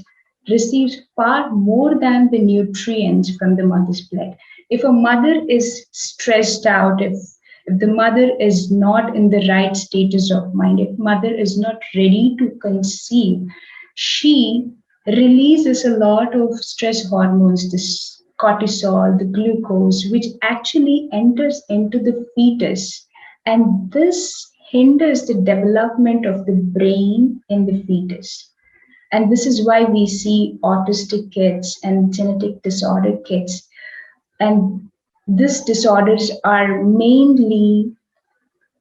receives far more than the nutrients from the mother's blood. If a mother is stressed out, if the mother is not in the right status of mind, if mother is not ready to conceive, she releases a lot of stress hormones, this cortisol, the glucose, which actually enters into the fetus. And this hinders the development of the brain in the fetus. And this is why we see autistic kids and genetic disordered kids. And these disorders are mainly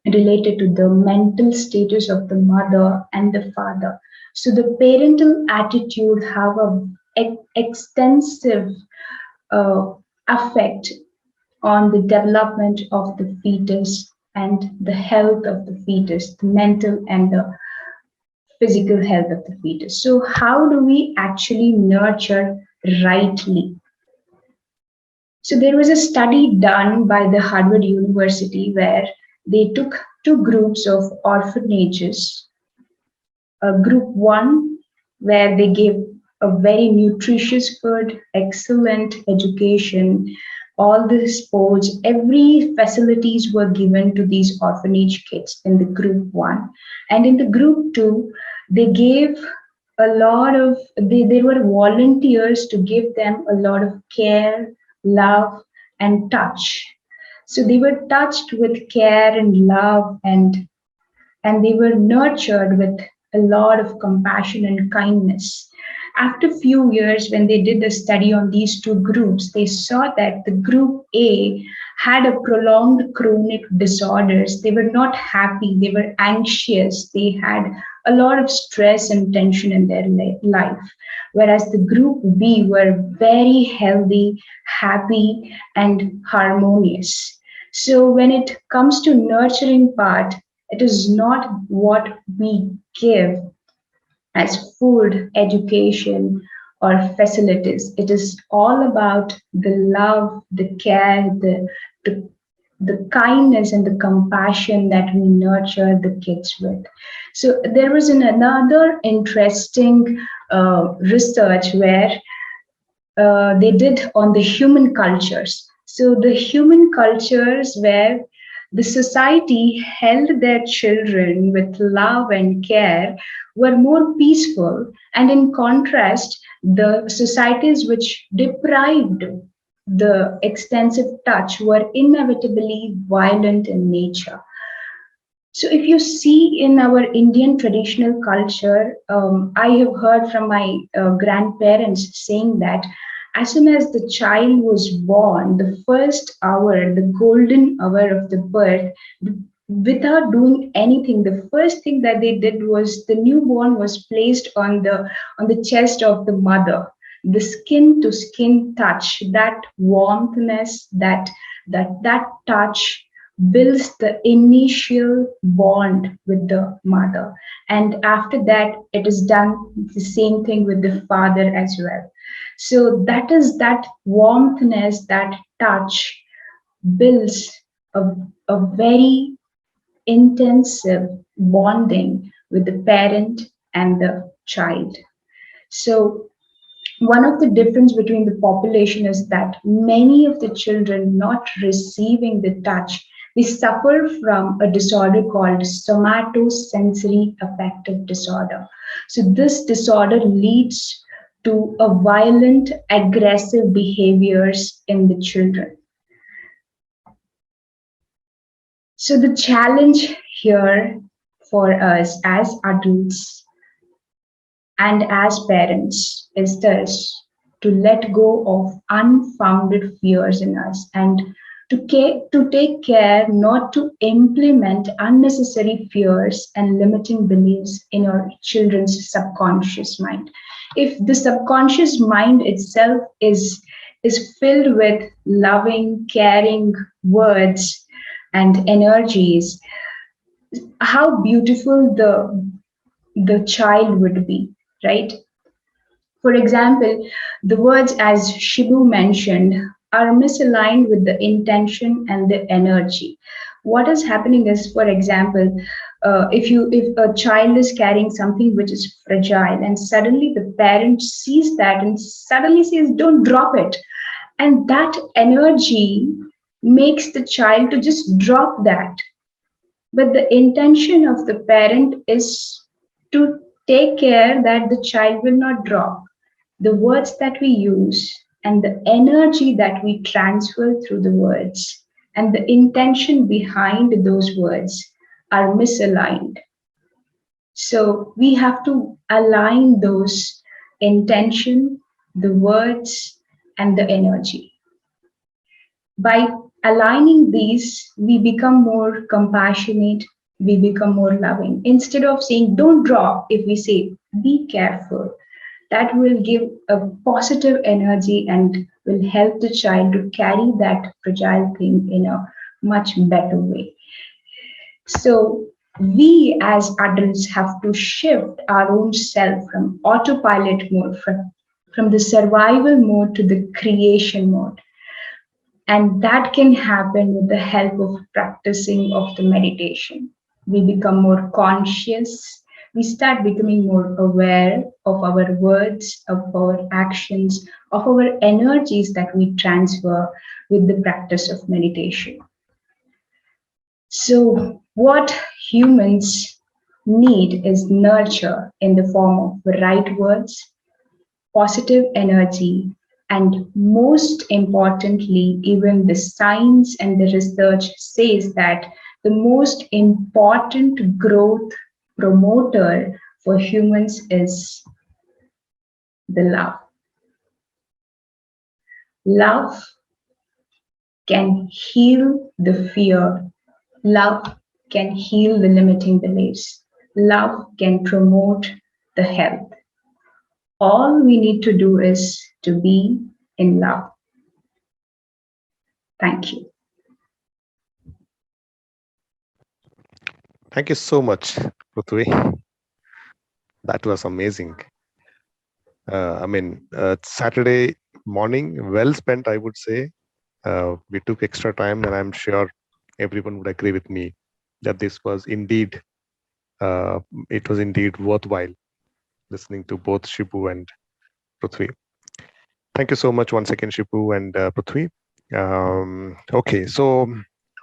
related to the mental status of the mother and the father. So the parental attitude have a extensive uh, effect on the development of the fetus and the health of the fetus, the mental and the physical health of the fetus. So how do we actually nurture rightly? So there was a study done by the Harvard University where they took two groups of orphanages. Group one, where they gave a very nutritious food, excellent education, all the sports, every facilities were given to these orphanage kids in the group one. And in the group two, they gave a lot of, they were volunteers to give them a lot of care, love, and touch. So they were touched with care and love, and they were nurtured with a lot of compassion and kindness. After a few years, when they did the study on these two groups, they saw that the group A had a prolonged chronic disorders. They were not happy, they were anxious, they had a lot of stress and tension in their life. Whereas the group B were very healthy, happy, and harmonious. So when it comes to nurturing part, it is not what we give as food, education, or facilities. It is all about the love, the care, the the kindness and the compassion that we nurture the kids with. So there was another interesting research where they did on the human cultures. So the human cultures where the society held their children with love and care were more peaceful, and in contrast, the societies which deprived the extensive touch were inevitably violent in nature. So, if you see in our Indian traditional culture, I have heard from my grandparents saying that as soon as the child was born, the first hour, the golden hour of the birth, without doing anything, the first thing that they did was the newborn was placed on the chest of the mother. The skin to skin touch, that warmthness, that touch builds the initial bond with the mother, and after that it is done the same thing with the father as well. So that is that warmthness, that touch builds a, a very intensive bonding with the parent and the child. So one of the difference between the population is that many of the children not receiving the touch, they suffer from a disorder called somatosensory affective disorder. So this disorder leads to a violent aggressive behaviors in the children. So the challenge here for us as adults and as parents is this: to let go of unfounded fears in us, and to take care not to implement unnecessary fears and limiting beliefs in our children's subconscious mind. If the subconscious mind itself is filled with loving, caring words and energies, how beautiful the child would be, right? For example, the words, as Shibu mentioned, are misaligned with the intention and the energy. What is happening is, for example, if a child is carrying something which is fragile, and suddenly the parent sees that and suddenly says, "Don't drop it," and that energy makes the child to just drop that, but the intention of the parent is to take care that the child will not drop. The words that we use and the energy that we transfer through the words and the intention behind those words are misaligned. So we have to align those intention, the words, and the energy. By aligning these, we become more compassionate, we become more loving. Instead of saying, "Don't drop," if we say, "Be careful," that will give a positive energy and will help the child to carry that fragile thing in a much better way. So, we as adults have to shift our own self from autopilot mode, from the survival mode to the creation mode. And that can happen with the help of practicing of the meditation. We become more conscious. We start becoming more aware of our words, of our actions, of our energies that we transfer with the practice of meditation. So, what humans need is nurture in the form of right words, positive energy, and most importantly, even the science and the research says that the most important growth promoter for humans is the love. Love can heal the fear. Love can heal the limiting beliefs. Love can promote the health. All we need to do is to be in love. Thank you. Thank you so much, Prithvi. That was amazing. Saturday morning, well spent, I would say. We took extra time, and I'm sure everyone would agree with me that this was indeed, it was indeed worthwhile listening to both Shibu and Prithvi. Thank you so much once again, Shibu and Prithvi. Okay, so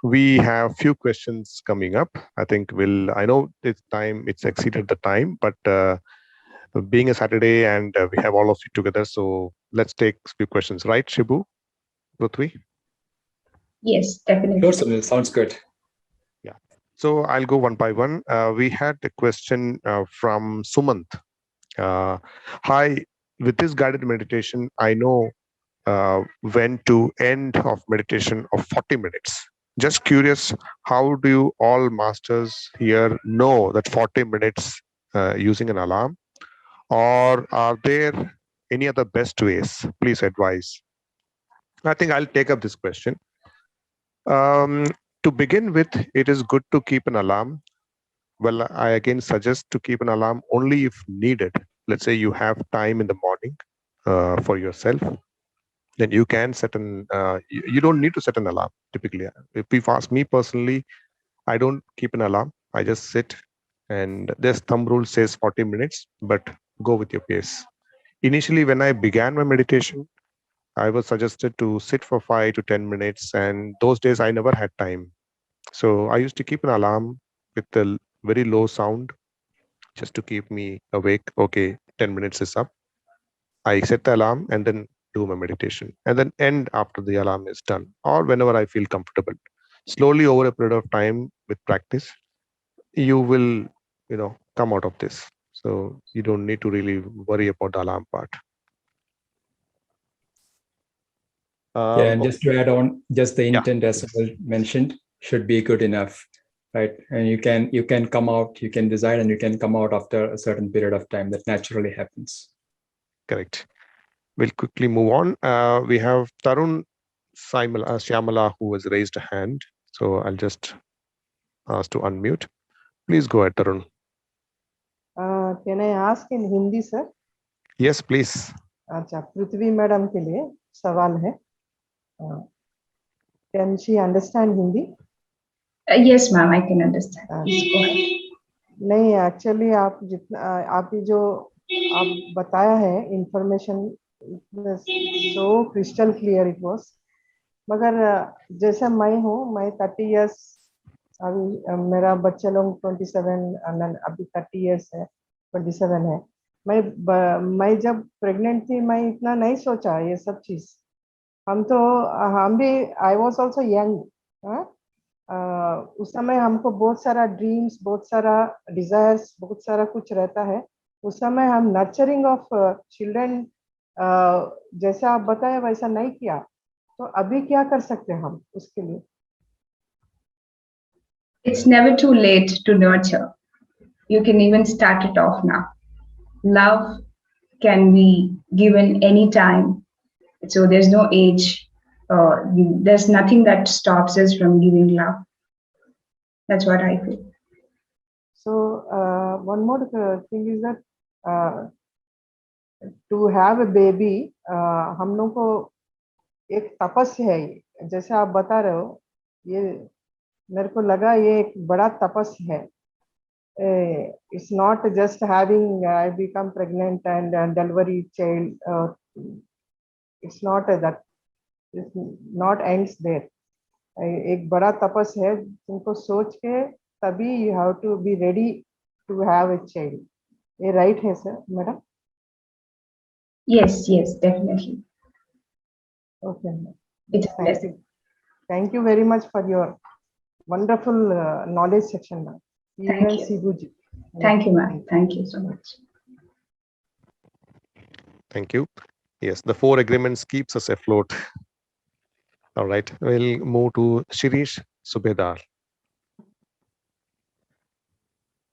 we have few questions coming up. I think I know this time it's exceeded the time, but being a Saturday and we have all of you together, so let's take a few questions, right, Shibu, Prithvi? Yes, definitely. Sure, Sunil, sounds good. Yeah. So I'll go one by one. We had a question from Sumant. Hi, with this guided meditation, I know when to end of meditation of 40 minutes. Just curious, how do you all masters here know that 40 minutes using an alarm? Or are there any other best ways? Please advise. I think I'll take up this question. To begin with, it is good to keep an alarm. Well, I again suggest to keep an alarm only if needed. Let's say you have time in the morning for yourself, then you can set an, you don't need to set an alarm typically. If you ask me personally, I don't keep an alarm. I just sit, and this thumb rule says 40 minutes, but go with your pace. Initially, when I began my meditation, I was suggested to sit for 5 to 10 minutes, and those days I never had time. So I used to keep an alarm with a very low sound just to keep me awake. Okay, 10 minutes is up. I set the alarm and then do my meditation, and then end after the alarm is done, or whenever I feel comfortable. Slowly over a period of time with practice, you will, come out of this. So you don't need to really worry about the alarm part. Yeah, and just to add on, just the Yeah, intent, as well mentioned, should be good enough, right? And you can come out, you can decide, and you can come out after a certain period of time. That naturally happens. correct. We'll quickly move on. We have Tarun Shyamala who has raised a hand. So I'll just ask to unmute. Please go ahead, Tarun. Can I ask in Hindi, sir? Yes, please. अच्छा, पृथ्वी madam के लिए सवाल है. Can she understand Hindi? Yes, ma'am, I can understand. Please go ahead. नहीं, actually आप जितना आप जो आप बताया है information so crystal clear it was, मगर जैसा मैं हूँ, मैं 30 इयर्स, अभी मेरा बच्चे लोग 27, अभी 30 इयर्स है, 27 है. मैं जब प्रेग्नेंट थी, मैं इतना नहीं सोचा ये सब चीज. हम भी, आई वॉज ऑल्सो यंग. उस समय हमको बहुत सारा ड्रीम्स, बहुत सारा डिजायर्स, बहुत सारा कुछ रहता है. उस समय हम नर्चरिंग ऑफ चिल्ड्रन जैसा आप बताया वैसा नहीं किया. तो अभी क्या कर सकते हैं हम उसके लिए? It's never too late to nurture. You can even start it off now. Love can be given anytime. So there's no age. There's nothing that stops us from giving love. That's what I feel. So one more thing is that to have a baby, हम लोग को एक तपस्या है. जैसे आप बता रहे हो, ये मेरे को लगा ये एक बड़ा तपस्या है. It's not just having I become pregnant and delivery child. It's not that. It's not ends there. एक बड़ा तपस है तुमको सोच के तभी you have to be ready to have a child. ये right है sir, madam? Yes, definitely. Okay. It's a blessing. Thank you very much for your wonderful knowledge section, ma'am. Thank you. Thank you, ma'am. Thank you so much. Thank you. Yes, the 4 agreements keeps us afloat. All right, we'll move to Shirish Subedar.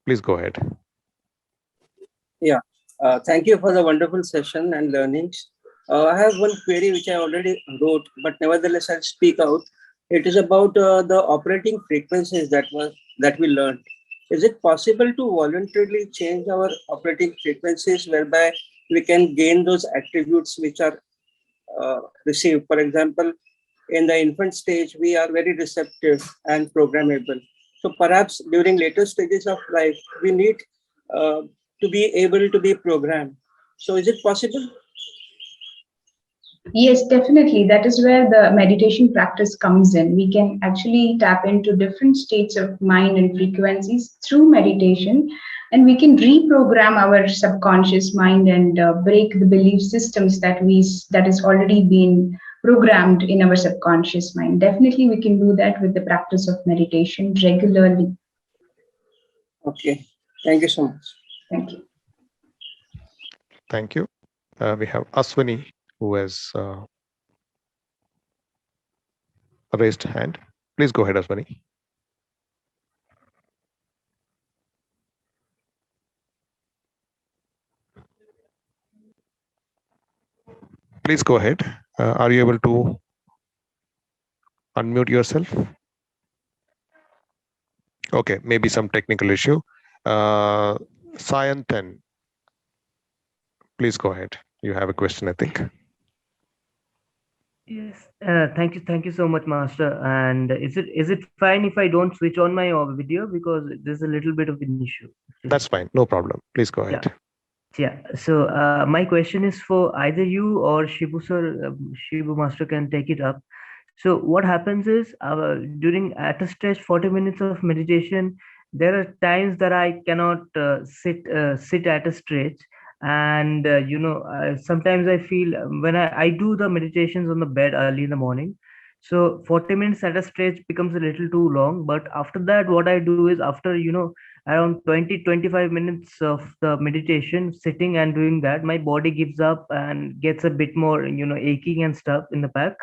Please go ahead. Yeah, thank you for the wonderful session and learnings. I have one query which I already wrote, but nevertheless I'll speak out. It is about the operating frequencies that we learned. Is it possible to voluntarily change our operating frequencies whereby we can gain those attributes which are received? For example, in the infant stage, we are very receptive and programmable. So perhaps during later stages of life, we need to be able to be programmed. So is it possible? Yes, definitely. That is where the meditation practice comes in. We can actually tap into different states of mind and frequencies through meditation, and we can reprogram our subconscious mind and break the belief systems that is already been programmed in our subconscious mind. Definitely, we can do that with the practice of meditation regularly. Okay. Thank you so much. Thank you. Thank you. We have Aswini, who has a raised hand. Please go ahead, Aswani. Please go ahead. Are you able to unmute yourself? Okay, maybe some technical issue. Sayantan, please go ahead. You have a question, I think. Yes, thank you so much, Master. And is it fine if I don't switch on my video, because there's a little bit of an issue? That's fine, no problem. Please go ahead. Yeah. So my question is for either you or Shibu sir. Shibu Master can take it up. So what happens is during at a stretch 40 minutes of meditation, there are times that I cannot sit at a stretch, and sometimes I feel when I do the meditations on the bed early in the morning, so 40 minutes at a stretch becomes a little too long. But after that, what I do is, after around 20-25 minutes of the meditation sitting and doing that, my body gives up and gets a bit more aching and stuff in the back.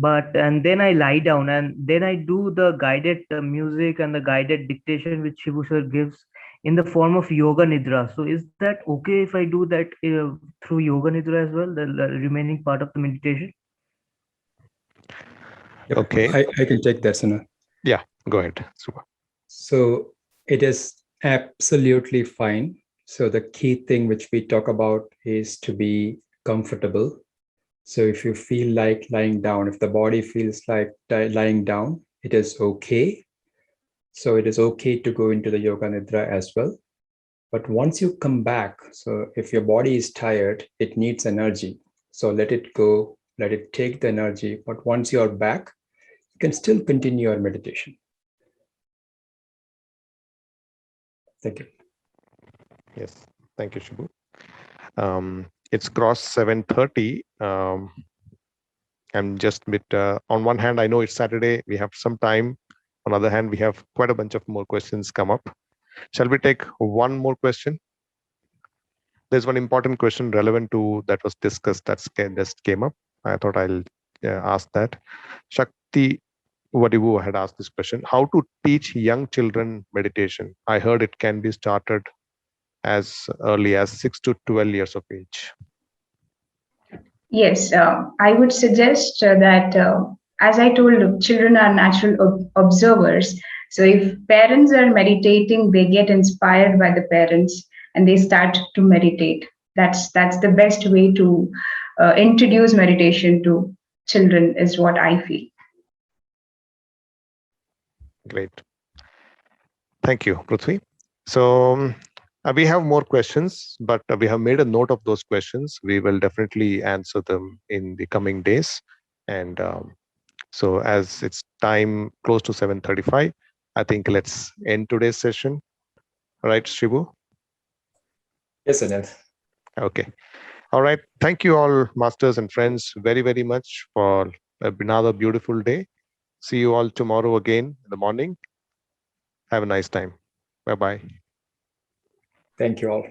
And then I lie down, and then I do the guided music and the guided dictation which Shibu sir gives in the form of yoga nidra. So is that okay if I do that through yoga nidra as well, the remaining part of the meditation? Okay. I can take that, Suna. Yeah, go ahead. Super. So it is absolutely fine. So the key thing which we talk about is to be comfortable. So if you feel like lying down, if the body feels like lying down, it is okay. So it is okay to go into the yoga nidra as well. But once you come back, so if your body is tired, it needs energy. So let it go, let it take the energy. But once you're back, you can still continue your meditation. Thank you. Yes, thank you, Shibu. It's crossed 7:30. I'm just a bit, on one hand, I know it's Saturday, we have some time. On the other hand, we have quite a bunch of more questions come up. Shall we take one more question? There's one important question relevant to that was discussed that just came up. I thought I'll ask that. Shakti Vadivu had asked this question: how to teach young children meditation? I heard it can be started as early as 6 to 12 years of age. Yes, I would suggest that, as I told, children are natural observers. So if parents are meditating, they get inspired by the parents and they start to meditate. That's the best way to introduce meditation to children, is what I feel. Great. Thank you, Prithvi. So we have more questions, but we have made a note of those questions. We will definitely answer them in the coming days. And so as it's time close to 7:35, I think let's end today's session. All right, Shibu? Yes, Anil. Okay. All right. Thank you all, masters and friends, very, very much for another beautiful day. See you all tomorrow again in the morning. Have a nice time. Bye-bye. Thank you all.